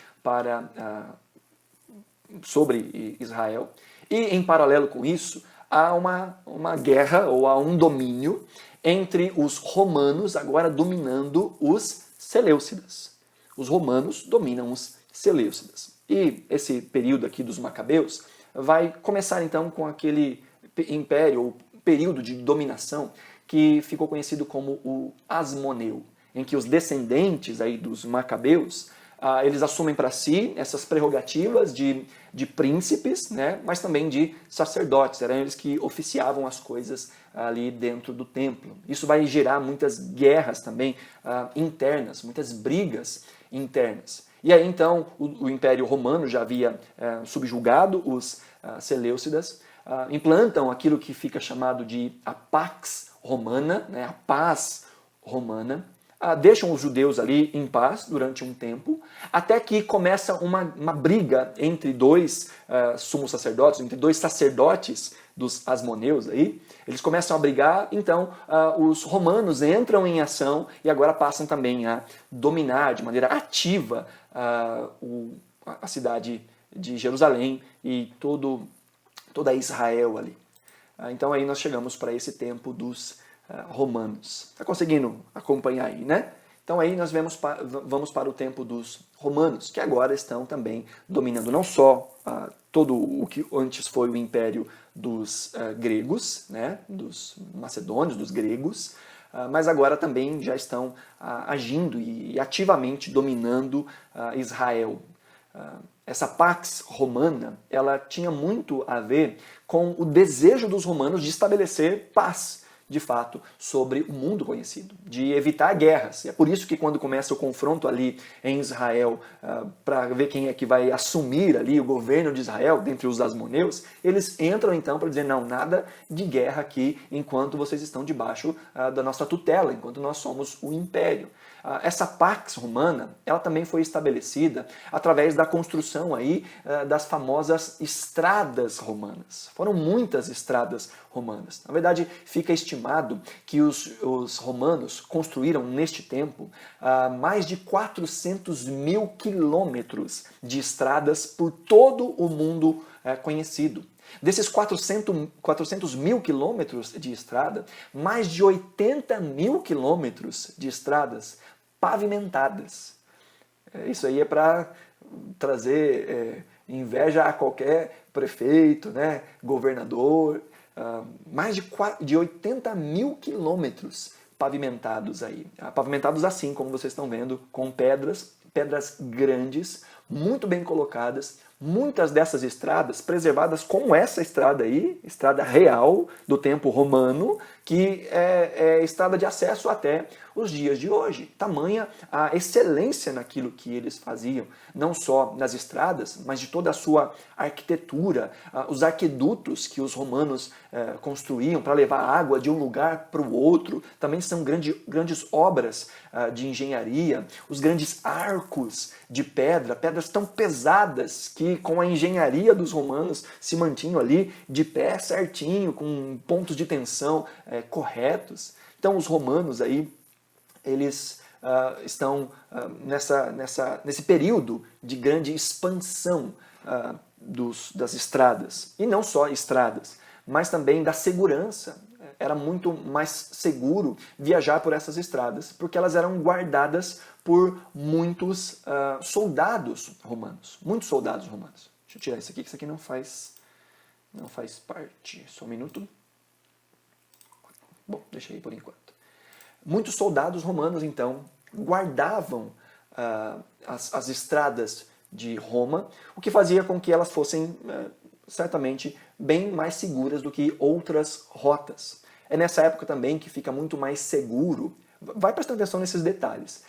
sobre Israel. E em paralelo com isso, há uma guerra ou há um domínio entre os romanos agora dominando os seleucidas. Os romanos dominam os seleucidas. E esse período aqui dos macabeus vai começar então com aquele império ou período de dominação que ficou conhecido como o Asmoneu, em que os descendentes aí dos macabeus, eles assumem para si essas prerrogativas de príncipes, né, mas também de sacerdotes. Eram eles que oficiavam as coisas ali dentro do templo. Isso vai gerar muitas guerras também internas, muitas brigas internas. E aí então o Império Romano já havia subjugado os seleucidas, implantam aquilo que fica chamado de a Pax Romana, né, a paz romana, deixam os judeus ali em paz durante um tempo, até que começa uma briga entre dois sumos sacerdotes, entre dois sacerdotes dos asmoneus aí. Eles começam a brigar, então os romanos entram em ação e agora passam também a dominar de maneira ativa a cidade de Jerusalém e toda Israel ali. Então aí nós chegamos para esse tempo dos romanos. Está conseguindo acompanhar aí, né? Então aí nós vamos para o tempo dos romanos, que agora estão também dominando não só todo o que antes foi o império dos gregos, né? Dos macedônios, dos gregos, mas agora também já estão agindo e ativamente dominando Israel. Essa Pax Romana, ela tinha muito a ver com o desejo dos romanos de estabelecer paz, de fato, sobre o mundo conhecido, de evitar guerras. E é por isso que quando começa o confronto ali em Israel, para ver quem é que vai assumir ali o governo de Israel, dentre os asmoneus, eles entram então para dizer, não, nada de guerra aqui enquanto vocês estão debaixo da nossa tutela, enquanto nós somos o império. Essa Pax Romana, ela também foi estabelecida através da construção aí das famosas estradas romanas. Foram muitas estradas romanas. Na verdade, fica estimado que os romanos construíram neste tempo mais de 400 mil quilômetros de estradas por todo o mundo conhecido. Desses 400 mil quilômetros de estrada, mais de 80 mil quilômetros de estradas pavimentadas. Isso aí é para trazer inveja a qualquer prefeito, né, governador. Mais de 80 mil quilômetros pavimentados aí. Pavimentados assim, como vocês estão vendo, com pedras grandes, muito bem colocadas, muitas dessas estradas preservadas como essa estrada aí, estrada real do tempo romano, que é estrada de acesso até os dias de hoje. Tamanha a excelência naquilo que eles faziam, não só nas estradas, mas de toda a sua arquitetura, os aquedutos que os romanos construíam para levar água de um lugar para o outro, também são grandes obras de engenharia, os grandes arcos de pedras tão pesadas que com a engenharia dos romanos se mantinham ali de pé certinho, com pontos de tensão corretos. Então os romanos aí, eles estão nesse período de grande expansão das estradas. E não só estradas, mas também da segurança. Era muito mais seguro viajar por essas estradas, porque elas eram guardadas por muitos soldados romanos. Muitos soldados romanos. Deixa eu tirar isso aqui, que isso aqui não faz parte. Só um minuto. Bom, deixa aí por enquanto. Muitos soldados romanos, então, guardavam as estradas de Roma, o que fazia com que elas fossem, certamente, bem mais seguras do que outras rotas. É nessa época também que fica muito mais seguro, vai prestando atenção nesses detalhes,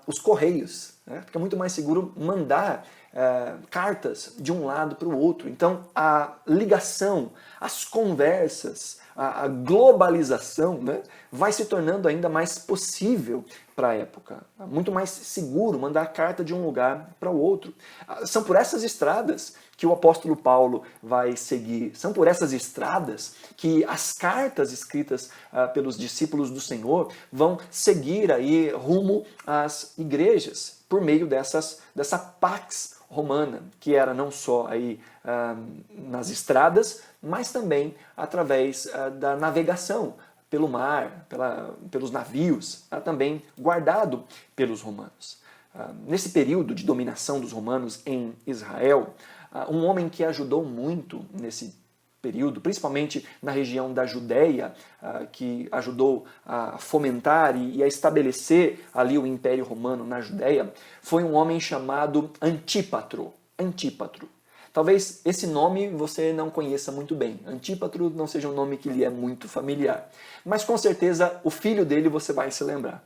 os correios, né? Fica muito mais seguro mandar cartas de um lado para o outro. Então, a ligação, as conversas, a globalização, né, vai se tornando ainda mais possível para a época. Muito mais seguro mandar carta de um lugar para o outro. São por essas estradas que o apóstolo Paulo vai seguir. São por essas estradas que as cartas escritas pelos discípulos do Senhor vão seguir aí rumo às igrejas, por meio dessa Pax Romana, que era não só aí nas estradas, mas também através da navegação pelo mar, pelos navios, também guardado pelos romanos. Nesse período de dominação dos romanos em Israel, um homem que ajudou muito nesse período, principalmente na região da Judéia, que ajudou a fomentar e a estabelecer ali o Império Romano na Judéia, foi um homem chamado Antípatro. Antípatro. Talvez esse nome você não conheça muito bem. Antípatro não seja um nome que lhe é muito familiar. Mas com certeza o filho dele você vai se lembrar.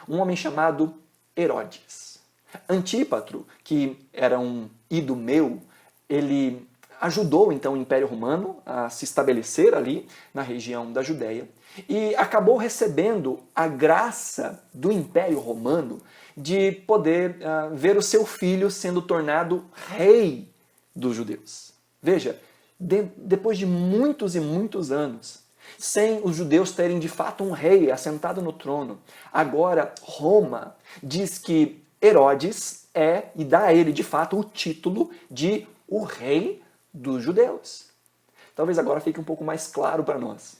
Um homem chamado Herodes. Antípatro, que era um idumeu, ele ajudou então o Império Romano a se estabelecer ali na região da Judéia e acabou recebendo a graça do Império Romano de poder ver o seu filho sendo tornado rei dos judeus. Veja, depois de muitos e muitos anos, sem os judeus terem de fato um rei assentado no trono, agora Roma diz que Herodes e dá a ele de fato o título de o rei dos judeus. Talvez agora fique um pouco mais claro para nós.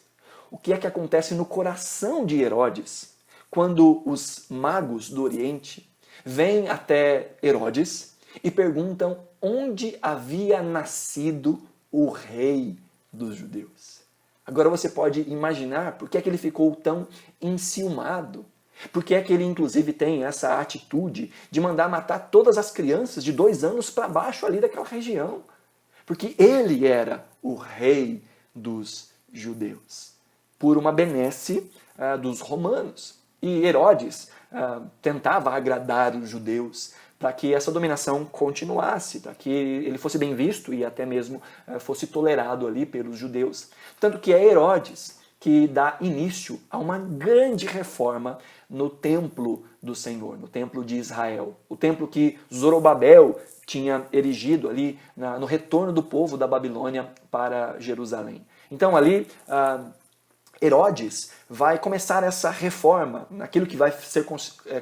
O que é que acontece no coração de Herodes quando os magos do Oriente vêm até Herodes e perguntam onde havia nascido o rei dos judeus? Agora você pode imaginar por que é que ele ficou tão enciumado. Por que é que ele, inclusive, tem essa atitude de mandar matar todas as crianças de 2 anos para baixo ali daquela região? Porque ele era o rei dos judeus. por uma benesse dos romanos. E Herodes tentava agradar os judeus para que essa dominação continuasse, para que ele fosse bem visto e até mesmo fosse tolerado ali pelos judeus. Tanto que é Herodes que dá início a uma grande reforma no templo do Senhor, no templo de Israel. O templo que Zorobabel tinha erigido ali no retorno do povo da Babilônia para Jerusalém. Então ali Herodes vai começar essa reforma, naquilo que vai ser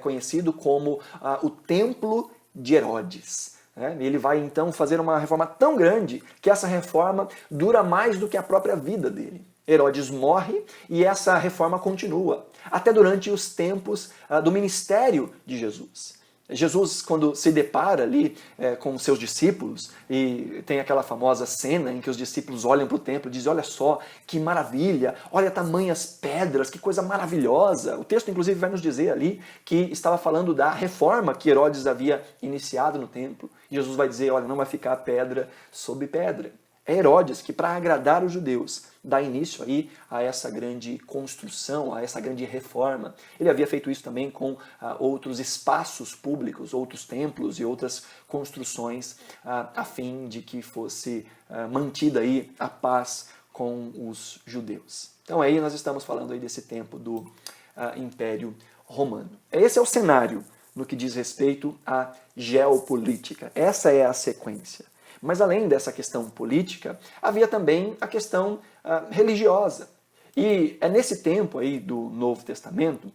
conhecido como o Templo de Herodes. Ele vai então fazer uma reforma tão grande que essa reforma dura mais do que a própria vida dele. Herodes morre e essa reforma continua, até durante os tempos do ministério de Jesus. Jesus, quando se depara ali com os seus discípulos, e tem aquela famosa cena em que os discípulos olham para o templo e dizem: olha só, que maravilha, olha tamanhas pedras, que coisa maravilhosa. O texto, inclusive, vai nos dizer ali que estava falando da reforma que Herodes havia iniciado no templo. Jesus vai dizer: olha, não vai ficar pedra sobre pedra. É Herodes que, para agradar os judeus, dá início aí a essa grande construção, a essa grande reforma. Ele havia feito isso também com outros espaços públicos, outros templos e outras construções, a fim de que fosse mantida aí a paz com os judeus. Então aí nós estamos falando aí desse tempo do Império Romano. Esse é o cenário no que diz respeito à geopolítica. Essa é a sequência. Mas além dessa questão política, havia também a questão religiosa. E é nesse tempo aí do Novo Testamento,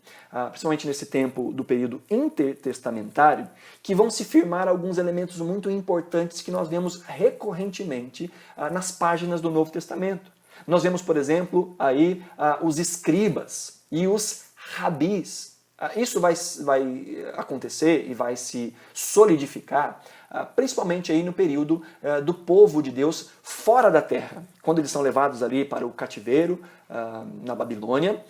principalmente nesse tempo do período intertestamentário, que vão se firmar alguns elementos muito importantes que nós vemos recorrentemente nas páginas do Novo Testamento. Nós vemos, por exemplo, aí os escribas e os rabis. Isso vai acontecer e vai se solidificar principalmente aí no período do povo de Deus fora da terra, quando eles são levados ali para o cativeiro na Babilônia,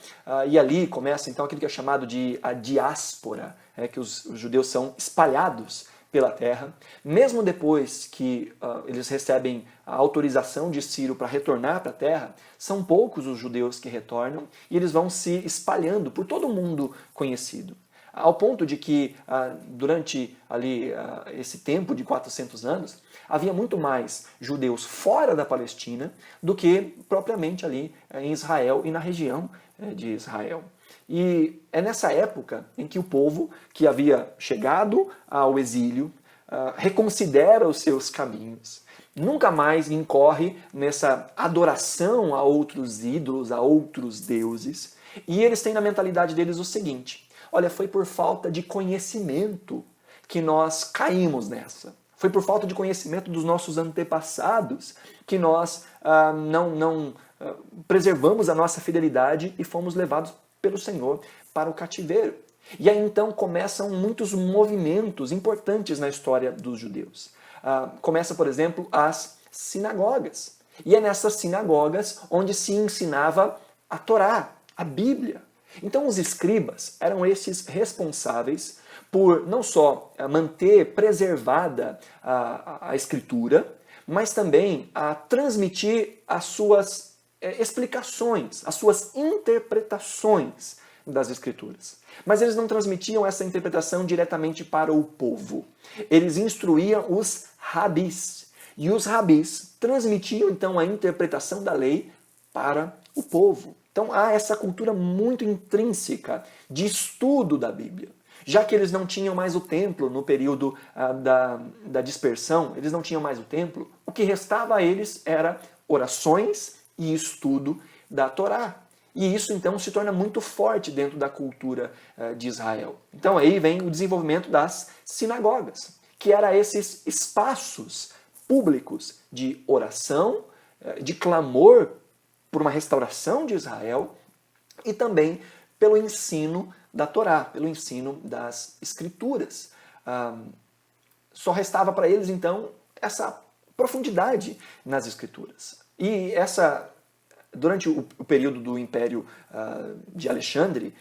e ali começa então aquilo que é chamado de a diáspora, que os judeus são espalhados pela terra. Mesmo depois que eles recebem a autorização de Ciro para retornar para a terra, são poucos os judeus que retornam e eles vão se espalhando por todo o mundo conhecido. Ao ponto de que, durante ali esse tempo de 400 anos, havia muito mais judeus fora da Palestina do que propriamente ali em Israel e na região de Israel. E é nessa época em que o povo que havia chegado ao exílio reconsidera os seus caminhos. Nunca mais incorre nessa adoração a outros ídolos, a outros deuses. E eles têm na mentalidade deles o seguinte: olha, foi por falta de conhecimento que nós caímos nessa. Foi por falta de conhecimento dos nossos antepassados que nós não preservamos a nossa fidelidade e fomos levados pelo Senhor para o cativeiro. E aí então começam muitos movimentos importantes na história dos judeus. Começa, por exemplo, as sinagogas. E é nessas sinagogas onde se ensinava a Torá, a Bíblia. Então os escribas eram esses responsáveis por não só manter preservada a escritura, mas também a transmitir as suas explicações, as suas interpretações das escrituras. Mas eles não transmitiam essa interpretação diretamente para o povo. Eles instruíam os rabis. E os rabis transmitiam então a interpretação da lei para o povo. Então há essa cultura muito intrínseca de estudo da Bíblia. Já que eles não tinham mais o templo no período da dispersão, eles não tinham mais o templo, o que restava a eles era orações e estudo da Torá. E isso então se torna muito forte dentro da cultura de Israel. Então aí vem o desenvolvimento das sinagogas, que eram esses espaços públicos de oração, de clamor por uma restauração de Israel e também pelo ensino da Torá, pelo ensino das Escrituras. Só restava para eles, então, essa profundidade nas Escrituras. E durante o período do Império de Alexandre,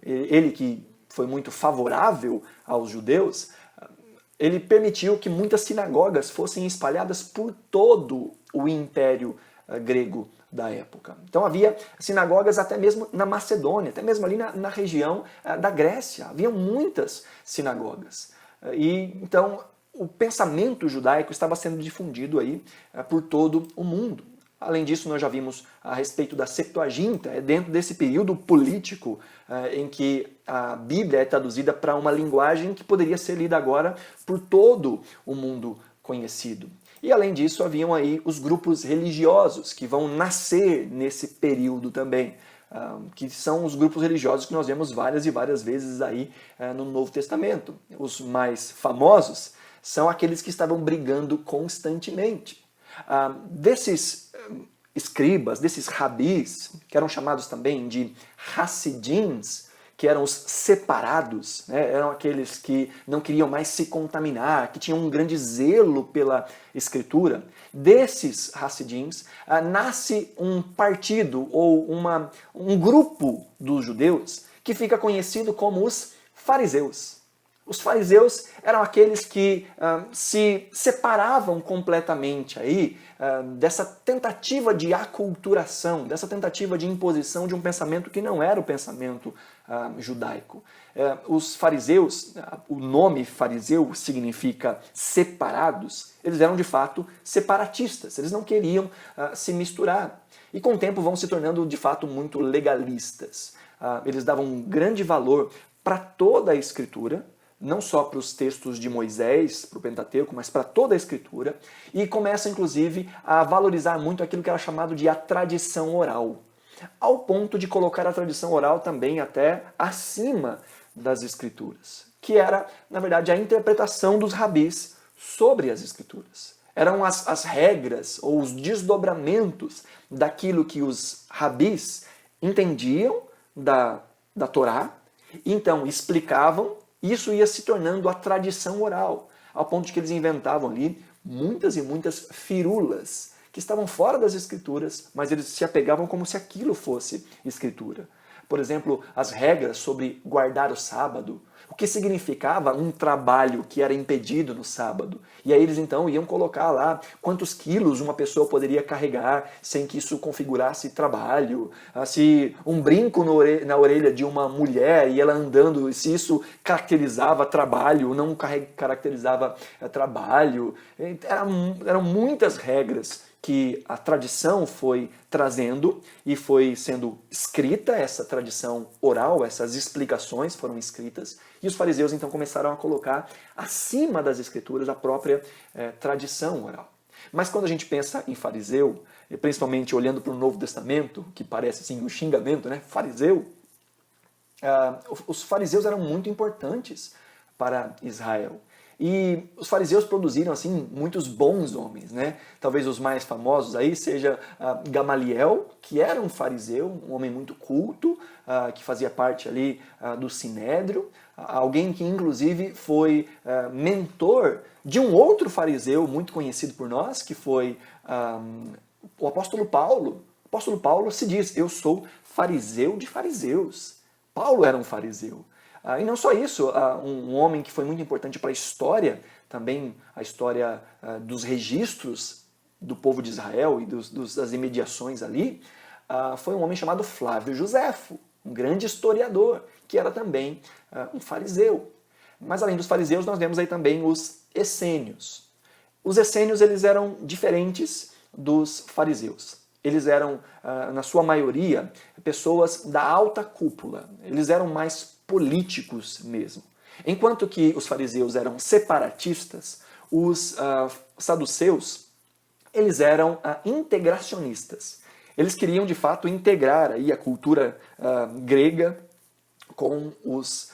ele que foi muito favorável aos judeus, ele permitiu que muitas sinagogas fossem espalhadas por todo o Império grego da época. Então havia sinagogas até mesmo na Macedônia, até mesmo ali na região da Grécia. Havia muitas sinagogas. E então o pensamento judaico estava sendo difundido aí por todo o mundo. Além disso, nós já vimos a respeito da Septuaginta, é dentro desse período político em que a Bíblia é traduzida para uma linguagem que poderia ser lida agora por todo o mundo conhecido. E além disso, haviam aí os grupos religiosos que vão nascer nesse período também, que são os grupos religiosos que nós vemos várias e várias vezes aí no Novo Testamento. Os mais famosos são aqueles que estavam brigando constantemente. Desses escribas, desses rabis, que eram chamados também de Hassidins, que eram os separados, né? Eram aqueles que não queriam mais se contaminar, que tinham um grande zelo pela Escritura. Desses Hassidins nasce um partido ou um grupo dos judeus que fica conhecido como os fariseus. Os fariseus eram aqueles que se separavam completamente aí dessa tentativa de aculturação, dessa tentativa de imposição de um pensamento que não era o pensamento judaico. Os fariseus, o nome fariseu significa separados, eles eram de fato separatistas, eles não queriam se misturar. E com o tempo vão se tornando de fato muito legalistas. Eles davam um grande valor para toda a Escritura, não só para os textos de Moisés, para o Pentateuco, mas para toda a Escritura, e começa, inclusive, a valorizar muito aquilo que era chamado de a tradição oral, ao ponto de colocar a tradição oral também até acima das Escrituras, que era, na verdade, a interpretação dos rabis sobre as Escrituras. Eram as regras ou os desdobramentos daquilo que os rabis entendiam da Torá, então explicavam. Isso ia se tornando a tradição oral, ao ponto de que eles inventavam ali muitas e muitas firulas que estavam fora das Escrituras, mas eles se apegavam como se aquilo fosse Escritura. Por exemplo, as regras sobre guardar o sábado, o que significava um trabalho que era impedido no sábado. E aí eles então iam colocar lá quantos quilos uma pessoa poderia carregar sem que isso configurasse trabalho. Se um brinco na orelha de uma mulher e ela andando, se isso caracterizava trabalho ou não caracterizava trabalho. Eram muitas regras que a tradição foi trazendo e foi sendo escrita, essa tradição oral, essas explicações foram escritas, e os fariseus então começaram a colocar acima das Escrituras a própria tradição oral. Mas quando a gente pensa em fariseu, principalmente olhando para o Novo Testamento, que parece assim um xingamento, né? Fariseu, os fariseus eram muito importantes para Israel. E os fariseus produziram assim muitos bons homens, né? Talvez os mais famosos aí seja Gamaliel, que era um fariseu, um homem muito culto, que fazia parte ali do Sinédrio, alguém que inclusive foi mentor de um outro fariseu muito conhecido por nós, que foi o apóstolo Paulo. O apóstolo Paulo se diz: eu sou fariseu de fariseus. Paulo era um fariseu. E não só isso, um homem que foi muito importante para a história, também a história dos registros do povo de Israel e das imediações ali, foi um homem chamado Flávio Josefo, um grande historiador, que era também um fariseu. Mas além dos fariseus, nós vemos aí também os essênios. Os essênios, eles eram diferentes dos fariseus. Eles eram, na sua maioria, pessoas da alta cúpula. Eles eram mais políticos mesmo. Enquanto que os fariseus eram separatistas, os saduceus, eles eram integracionistas. Eles queriam, de fato, integrar aí a cultura grega com os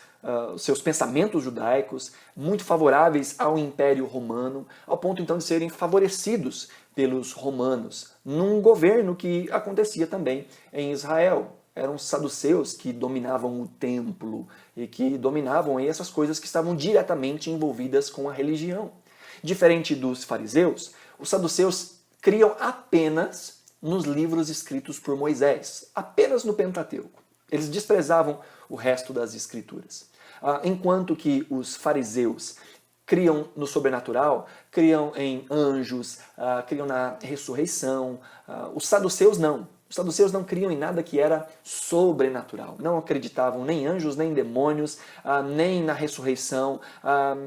seus pensamentos judaicos, muito favoráveis ao Império Romano, ao ponto então de serem favorecidos pelos romanos, num governo que acontecia também em Israel. Eram os saduceus que dominavam o templo e que dominavam aí essas coisas que estavam diretamente envolvidas com a religião. Diferente dos fariseus, os saduceus criam apenas nos livros escritos por Moisés, apenas no Pentateuco. Eles desprezavam o resto das escrituras. Enquanto que os fariseus criam no sobrenatural, criam em anjos, criam na ressurreição. Os saduceus não. Os saduceus não criam em nada que era sobrenatural. Não acreditavam nem em anjos, nem em demônios, nem na ressurreição.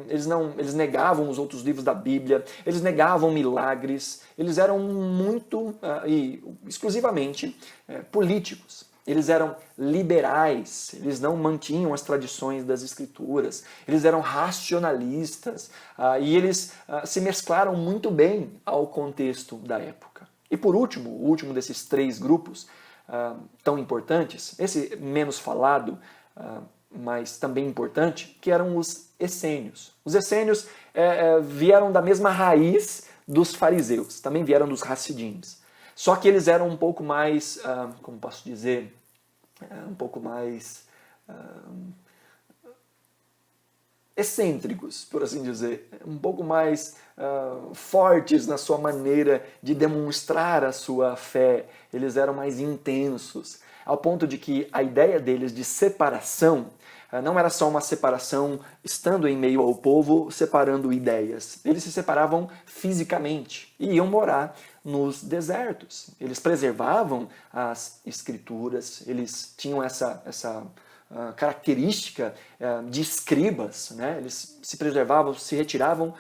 Eles negavam os outros livros da Bíblia. Eles negavam milagres. Eles eram muito e exclusivamente políticos. Eles eram liberais, eles não mantinham as tradições das Escrituras, eles eram racionalistas e eles se mesclaram muito bem ao contexto da época. E por último, o último desses três grupos tão importantes, esse menos falado, mas também importante, que eram os essênios. Os essênios vieram da mesma raiz dos fariseus, também vieram dos hassidims. Só que eles eram um pouco mais, como posso dizer, um pouco mais excêntricos, por assim dizer, um pouco mais fortes na sua maneira de demonstrar a sua fé. Eles eram mais intensos, ao ponto de que a ideia deles de separação não era só uma separação estando em meio ao povo, separando ideias. Eles se separavam fisicamente e iam morar nos desertos. Eles preservavam as escrituras, eles tinham essa característica de escribas, né? Eles se preservavam, se retiravam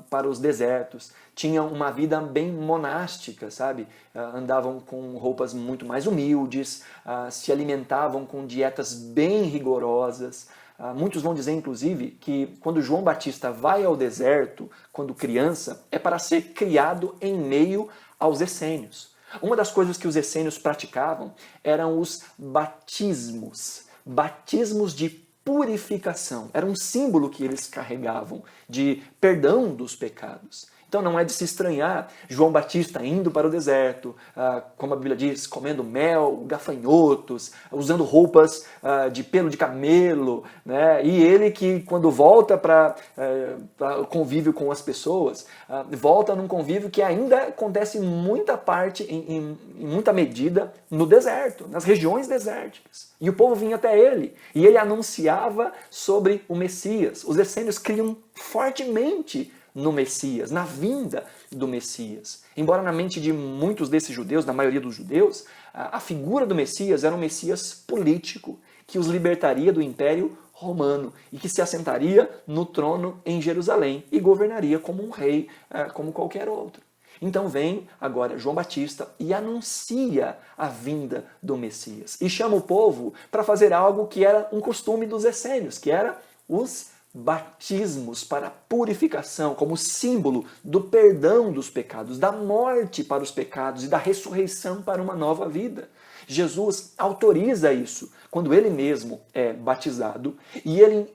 para os desertos, tinham uma vida bem monástica, sabe? Andavam com roupas muito mais humildes, se alimentavam com dietas bem rigorosas. Muitos vão dizer, inclusive, que quando João Batista vai ao deserto, quando criança, é para ser criado em meio aos essênios. Uma das coisas que os essênios praticavam eram os batismos. Batismos de purificação. Era um símbolo que eles carregavam de perdão dos pecados. Então não é de se estranhar João Batista indo para o deserto, como a Bíblia diz, comendo mel, gafanhotos, usando roupas de pelo de camelo, né? E ele que quando volta para o convívio com as pessoas, volta num convívio que ainda acontece em muita parte, em muita medida, no deserto, nas regiões desérticas. E o povo vinha até ele, e ele anunciava sobre o Messias. Os essênios criam fortemente no Messias, na vinda do Messias. Embora na mente de muitos desses judeus, na maioria dos judeus, a figura do Messias era um Messias político, que os libertaria do Império Romano e que se assentaria no trono em Jerusalém e governaria como um rei, como qualquer outro. Então vem agora João Batista e anuncia a vinda do Messias e chama o povo para fazer algo que era um costume dos essênios, que era os batismos para purificação, como símbolo do perdão dos pecados, da morte para os pecados e da ressurreição para uma nova vida. Jesus autoriza isso quando ele mesmo é batizado e ele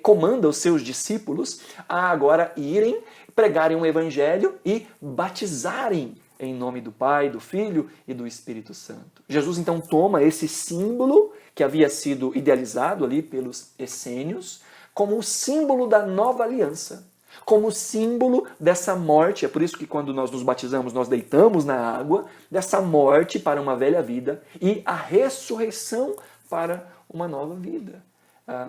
comanda os seus discípulos a agora irem pregarem o evangelho e batizarem em nome do Pai, do Filho e do Espírito Santo. Jesus então toma esse símbolo que havia sido idealizado ali pelos essênios como o símbolo da nova aliança, como símbolo dessa morte. É por isso que quando nós nos batizamos, nós deitamos na água, dessa morte para uma velha vida e a ressurreição para uma nova vida.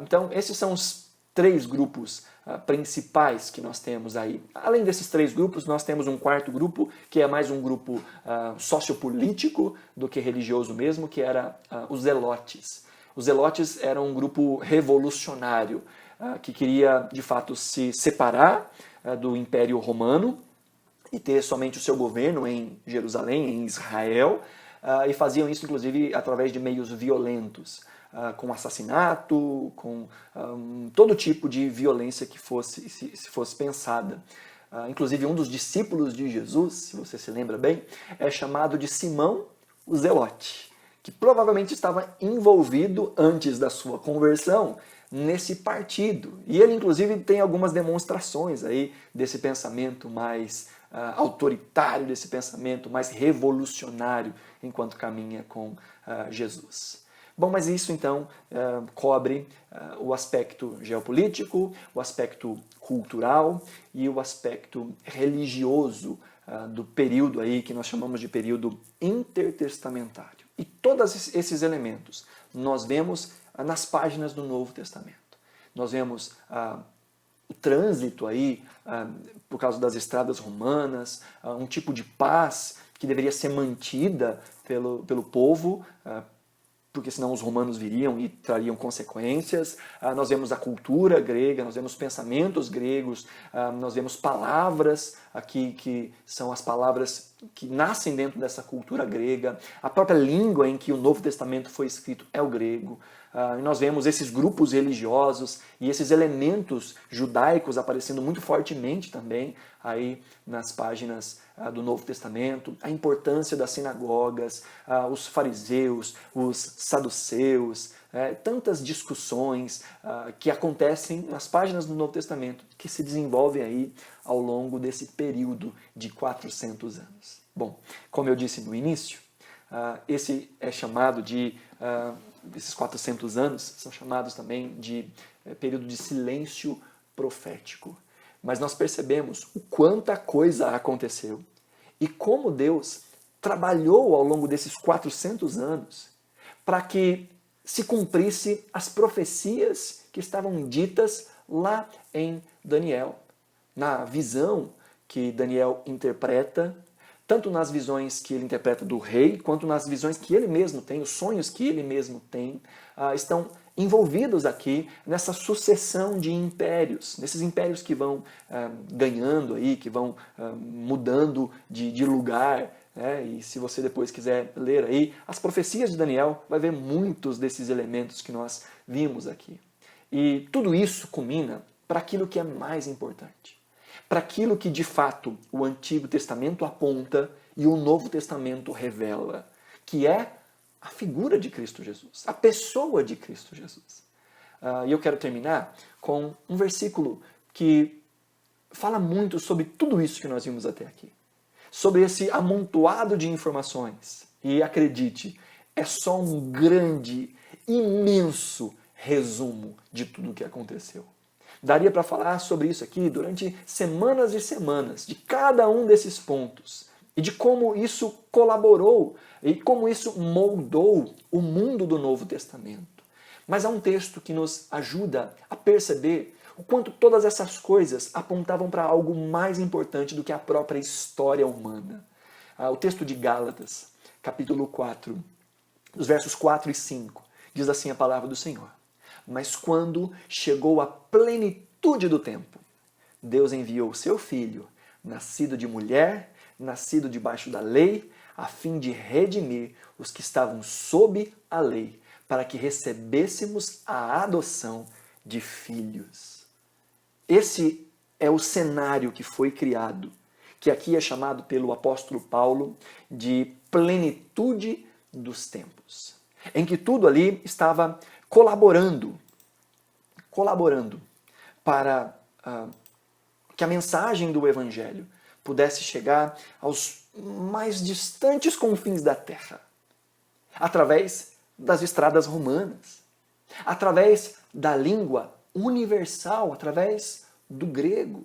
Então, esses são os três grupos principais que nós temos aí. Além desses três grupos, nós temos um quarto grupo, que é mais um grupo sociopolítico do que religioso mesmo, que era os zelotes. Os zelotes eram um grupo revolucionário, que queria, de fato, se separar do Império Romano e ter somente o seu governo em Jerusalém, em Israel, e faziam isso, inclusive, através de meios violentos, com assassinato, com todo tipo de violência que fosse, se fosse pensada. Inclusive, um dos discípulos de Jesus, se você se lembra bem, é chamado de Simão o Zelote, que provavelmente estava envolvido, antes da sua conversão, nesse partido. E ele, inclusive, tem algumas demonstrações aí desse pensamento mais autoritário, desse pensamento mais revolucionário, enquanto caminha com Jesus. Bom, mas isso então cobre o aspecto geopolítico, o aspecto cultural e o aspecto religioso do período aí que nós chamamos de período intertestamentário. E todos esses elementos nós vemos nas páginas do Novo Testamento. Nós vemos o trânsito aí, por causa das estradas romanas, um tipo de paz que deveria ser mantida pelo povo, porque senão os romanos viriam e trariam consequências. Nós vemos a cultura grega, nós vemos pensamentos gregos, nós vemos palavras aqui que são as palavras que nascem dentro dessa cultura grega. A própria língua em que o Novo Testamento foi escrito é o grego. E nós vemos esses grupos religiosos e esses elementos judaicos aparecendo muito fortemente também aí nas páginas do Novo Testamento, a importância das sinagogas, os fariseus, os saduceus, tantas discussões que acontecem nas páginas do Novo Testamento, que se desenvolvem aí ao longo desse período de 400 anos. Bom, como eu disse no início, esse é chamado de... esses 400 anos são chamados também de período de silêncio profético. Mas nós percebemos o quanta coisa aconteceu e como Deus trabalhou ao longo desses 400 anos para que se cumprisse as profecias que estavam ditas lá em Daniel. Na visão que Daniel interpreta, tanto nas visões que ele interpreta do rei, quanto nas visões que ele mesmo tem, os sonhos que ele mesmo tem, estão envolvidos aqui nessa sucessão de impérios, nesses impérios que vão ganhando aí, que vão mudando de lugar. E se você depois quiser ler aí as profecias de Daniel, vai ver muitos desses elementos que nós vimos aqui. E tudo isso culmina para aquilo que é mais importante, para aquilo que de fato o Antigo Testamento aponta e o Novo Testamento revela, que é a figura de Cristo Jesus, a pessoa de Cristo Jesus. E eu quero terminar com um versículo que fala muito sobre tudo isso que nós vimos até aqui, sobre esse amontoado de informações. E acredite, é só um grande, imenso resumo de tudo o que aconteceu. Daria para falar sobre isso aqui durante semanas e semanas, de cada um desses pontos, e de como isso colaborou, e como isso moldou o mundo do Novo Testamento. Mas há um texto que nos ajuda a perceber o quanto todas essas coisas apontavam para algo mais importante do que a própria história humana. O texto de Gálatas, capítulo 4, os versos 4 e 5, diz assim a palavra do Senhor. Mas quando chegou a plenitude do tempo, Deus enviou o seu Filho, nascido de mulher, nascido debaixo da lei, a fim de redimir os que estavam sob a lei, para que recebêssemos a adoção de filhos. Esse é o cenário que foi criado, que aqui é chamado pelo apóstolo Paulo de plenitude dos tempos, em que tudo ali estava colaborando para que a mensagem do Evangelho pudesse chegar aos mais distantes confins da terra, através das estradas romanas, através da língua universal, através do grego,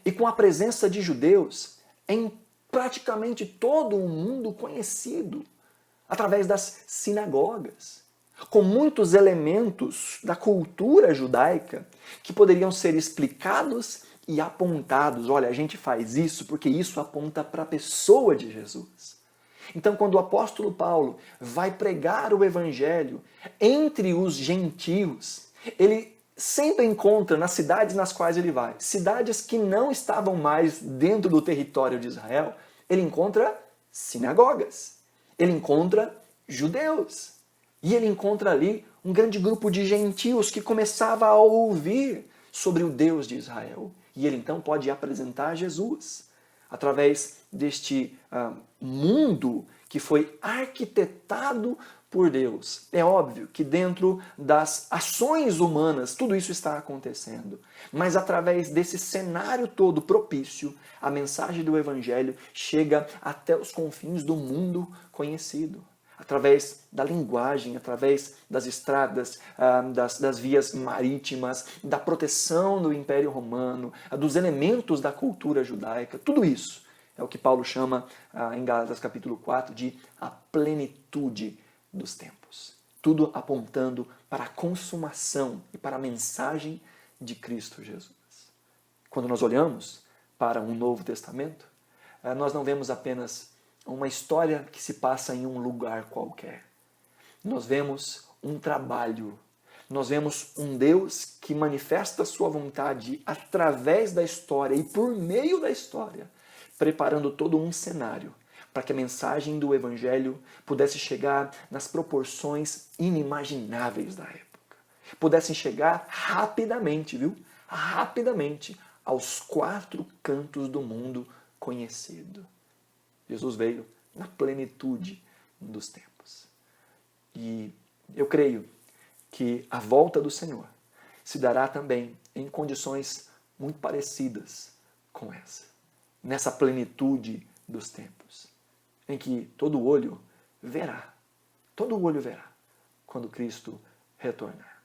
e com a presença de judeus em praticamente todo o mundo conhecido, através das sinagogas, com muitos elementos da cultura judaica que poderiam ser explicados e apontados. Olha, a gente faz isso porque isso aponta para a pessoa de Jesus. Então, quando o apóstolo Paulo vai pregar o evangelho entre os gentios, ele sempre encontra nas cidades nas quais ele vai, cidades que não estavam mais dentro do território de Israel, ele encontra sinagogas, ele encontra judeus, e ele encontra ali um grande grupo de gentios que começava a ouvir sobre o Deus de Israel. E ele então pode apresentar Jesus através deste mundo que foi arquitetado por Deus. É óbvio que dentro das ações humanas tudo isso está acontecendo, mas através desse cenário todo propício, a mensagem do Evangelho chega até os confins do mundo conhecido. Através da linguagem, através das estradas, das vias marítimas, da proteção do Império Romano, dos elementos da cultura judaica, tudo isso é o que Paulo chama em Gálatas capítulo 4 de a plenitude dos tempos. Tudo apontando para a consumação e para a mensagem de Cristo Jesus. Quando nós olhamos para um Novo Testamento, nós não vemos apenas uma história que se passa em um lugar qualquer. Nós vemos um trabalho, nós vemos um Deus que manifesta a sua vontade através da história e por meio da história, preparando todo um cenário para que a mensagem do Evangelho pudesse chegar nas proporções inimagináveis da época. Pudessem chegar rapidamente, rapidamente aos 4 cantos do mundo conhecido. Jesus veio na plenitude dos tempos. E eu creio que a volta do Senhor se dará também em condições muito parecidas com essa. Nessa plenitude dos tempos, em que todo olho verá quando Cristo retornar.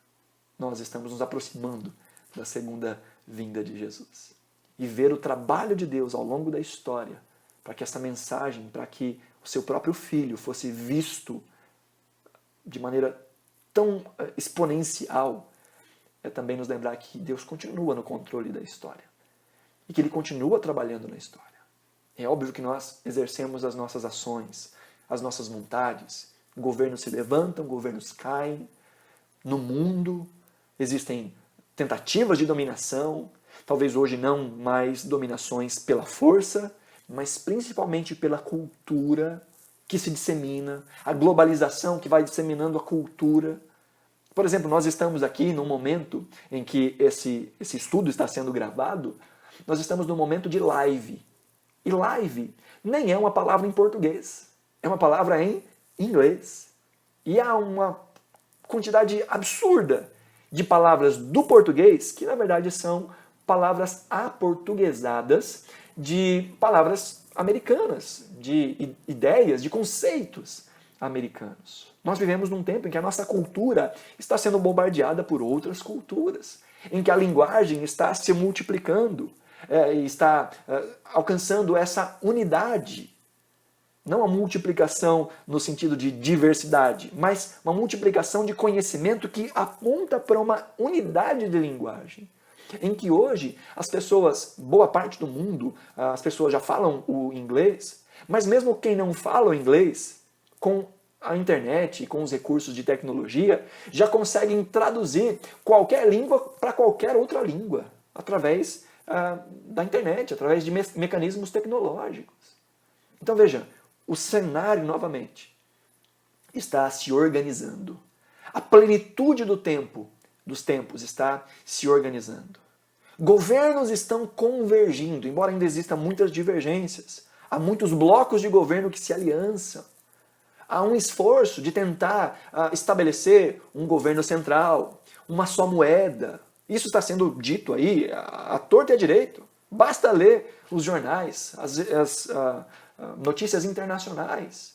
Nós estamos nos aproximando da segunda vinda de Jesus. E ver o trabalho de Deus ao longo da história, para que essa mensagem, para que o seu próprio Filho fosse visto de maneira tão exponencial, é também nos lembrar que Deus continua no controle da história. E que Ele continua trabalhando na história. É óbvio que nós exercemos as nossas ações, as nossas vontades. Governos se levantam, governos caem. No mundo existem tentativas de dominação, talvez hoje não mais dominações pela força, mas principalmente pela cultura que se dissemina, a globalização que vai disseminando a cultura. Por exemplo, nós estamos aqui num momento em que esse estudo está sendo gravado, nós estamos num momento de live. E live nem é uma palavra em português, é uma palavra em inglês. E há uma quantidade absurda de palavras do português que, na verdade, são palavras aportuguesadas de palavras americanas, de ideias, de conceitos americanos. Nós vivemos num tempo em que a nossa cultura está sendo bombardeada por outras culturas, em que a linguagem está se multiplicando, está alcançando essa unidade. Não a multiplicação no sentido de diversidade, mas uma multiplicação de conhecimento que aponta para uma unidade de linguagem. Em que hoje as pessoas, boa parte do mundo, as pessoas já falam o inglês, mas mesmo quem não fala o inglês, com a internet e com os recursos de tecnologia, já conseguem traduzir qualquer língua para qualquer outra língua, através da internet, através de mecanismos tecnológicos. Então veja, o cenário novamente está se organizando. A plenitude dos tempos está se organizando. Governos estão convergindo, embora ainda existam muitas divergências. Há muitos blocos de governo que se aliançam. Há um esforço de tentar estabelecer um governo central, uma só moeda. Isso está sendo dito aí à torta e à direita. Basta ler os jornais, as notícias internacionais.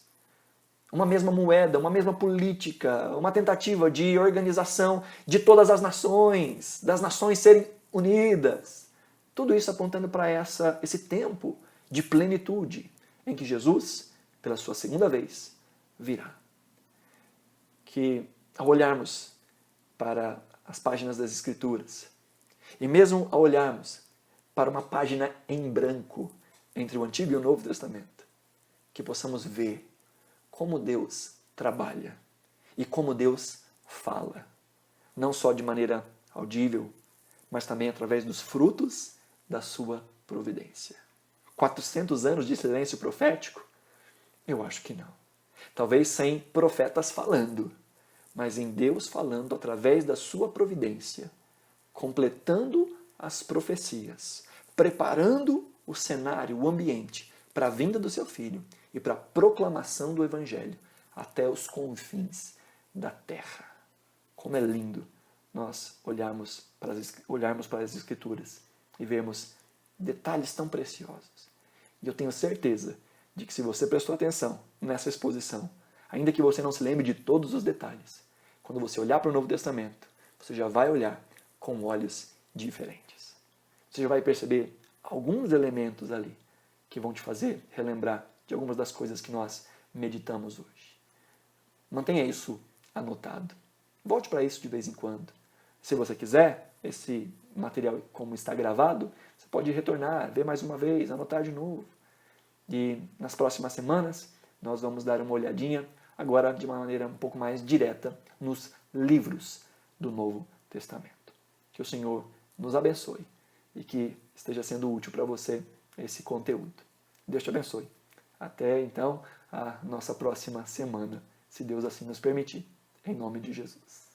Uma mesma moeda, uma mesma política, uma tentativa de organização de todas as nações, das nações serem unidas. Tudo isso apontando para esse tempo de plenitude em que Jesus, pela sua segunda vez, virá. Que ao olharmos para as páginas das Escrituras, e mesmo ao olharmos para uma página em branco entre o Antigo e o Novo Testamento, que possamos ver como Deus trabalha e como Deus fala, não só de maneira audível, mas também através dos frutos da sua providência. 400 anos de silêncio profético? Eu acho que não. Talvez sem profetas falando, mas em Deus falando através da sua providência, completando as profecias, preparando o cenário, o ambiente para a vinda do seu Filho e para a proclamação do Evangelho até os confins da terra. Como é lindo nós olharmos para as Escrituras e vermos detalhes tão preciosos. E eu tenho certeza de que se você prestou atenção nessa exposição, ainda que você não se lembre de todos os detalhes, quando você olhar para o Novo Testamento, você já vai olhar com olhos diferentes. Você já vai perceber alguns elementos ali que vão te fazer relembrar de algumas das coisas que nós meditamos hoje. Mantenha isso anotado. Volte para isso de vez em quando. Se você quiser, esse material como está gravado, você pode retornar, ver mais uma vez, anotar de novo. E nas próximas semanas nós vamos dar uma olhadinha, agora de uma maneira um pouco mais direta, nos livros do Novo Testamento. Que o Senhor nos abençoe e que esteja sendo útil para você esse conteúdo. Deus te abençoe. Até então a nossa próxima semana, se Deus assim nos permitir. Em nome de Jesus.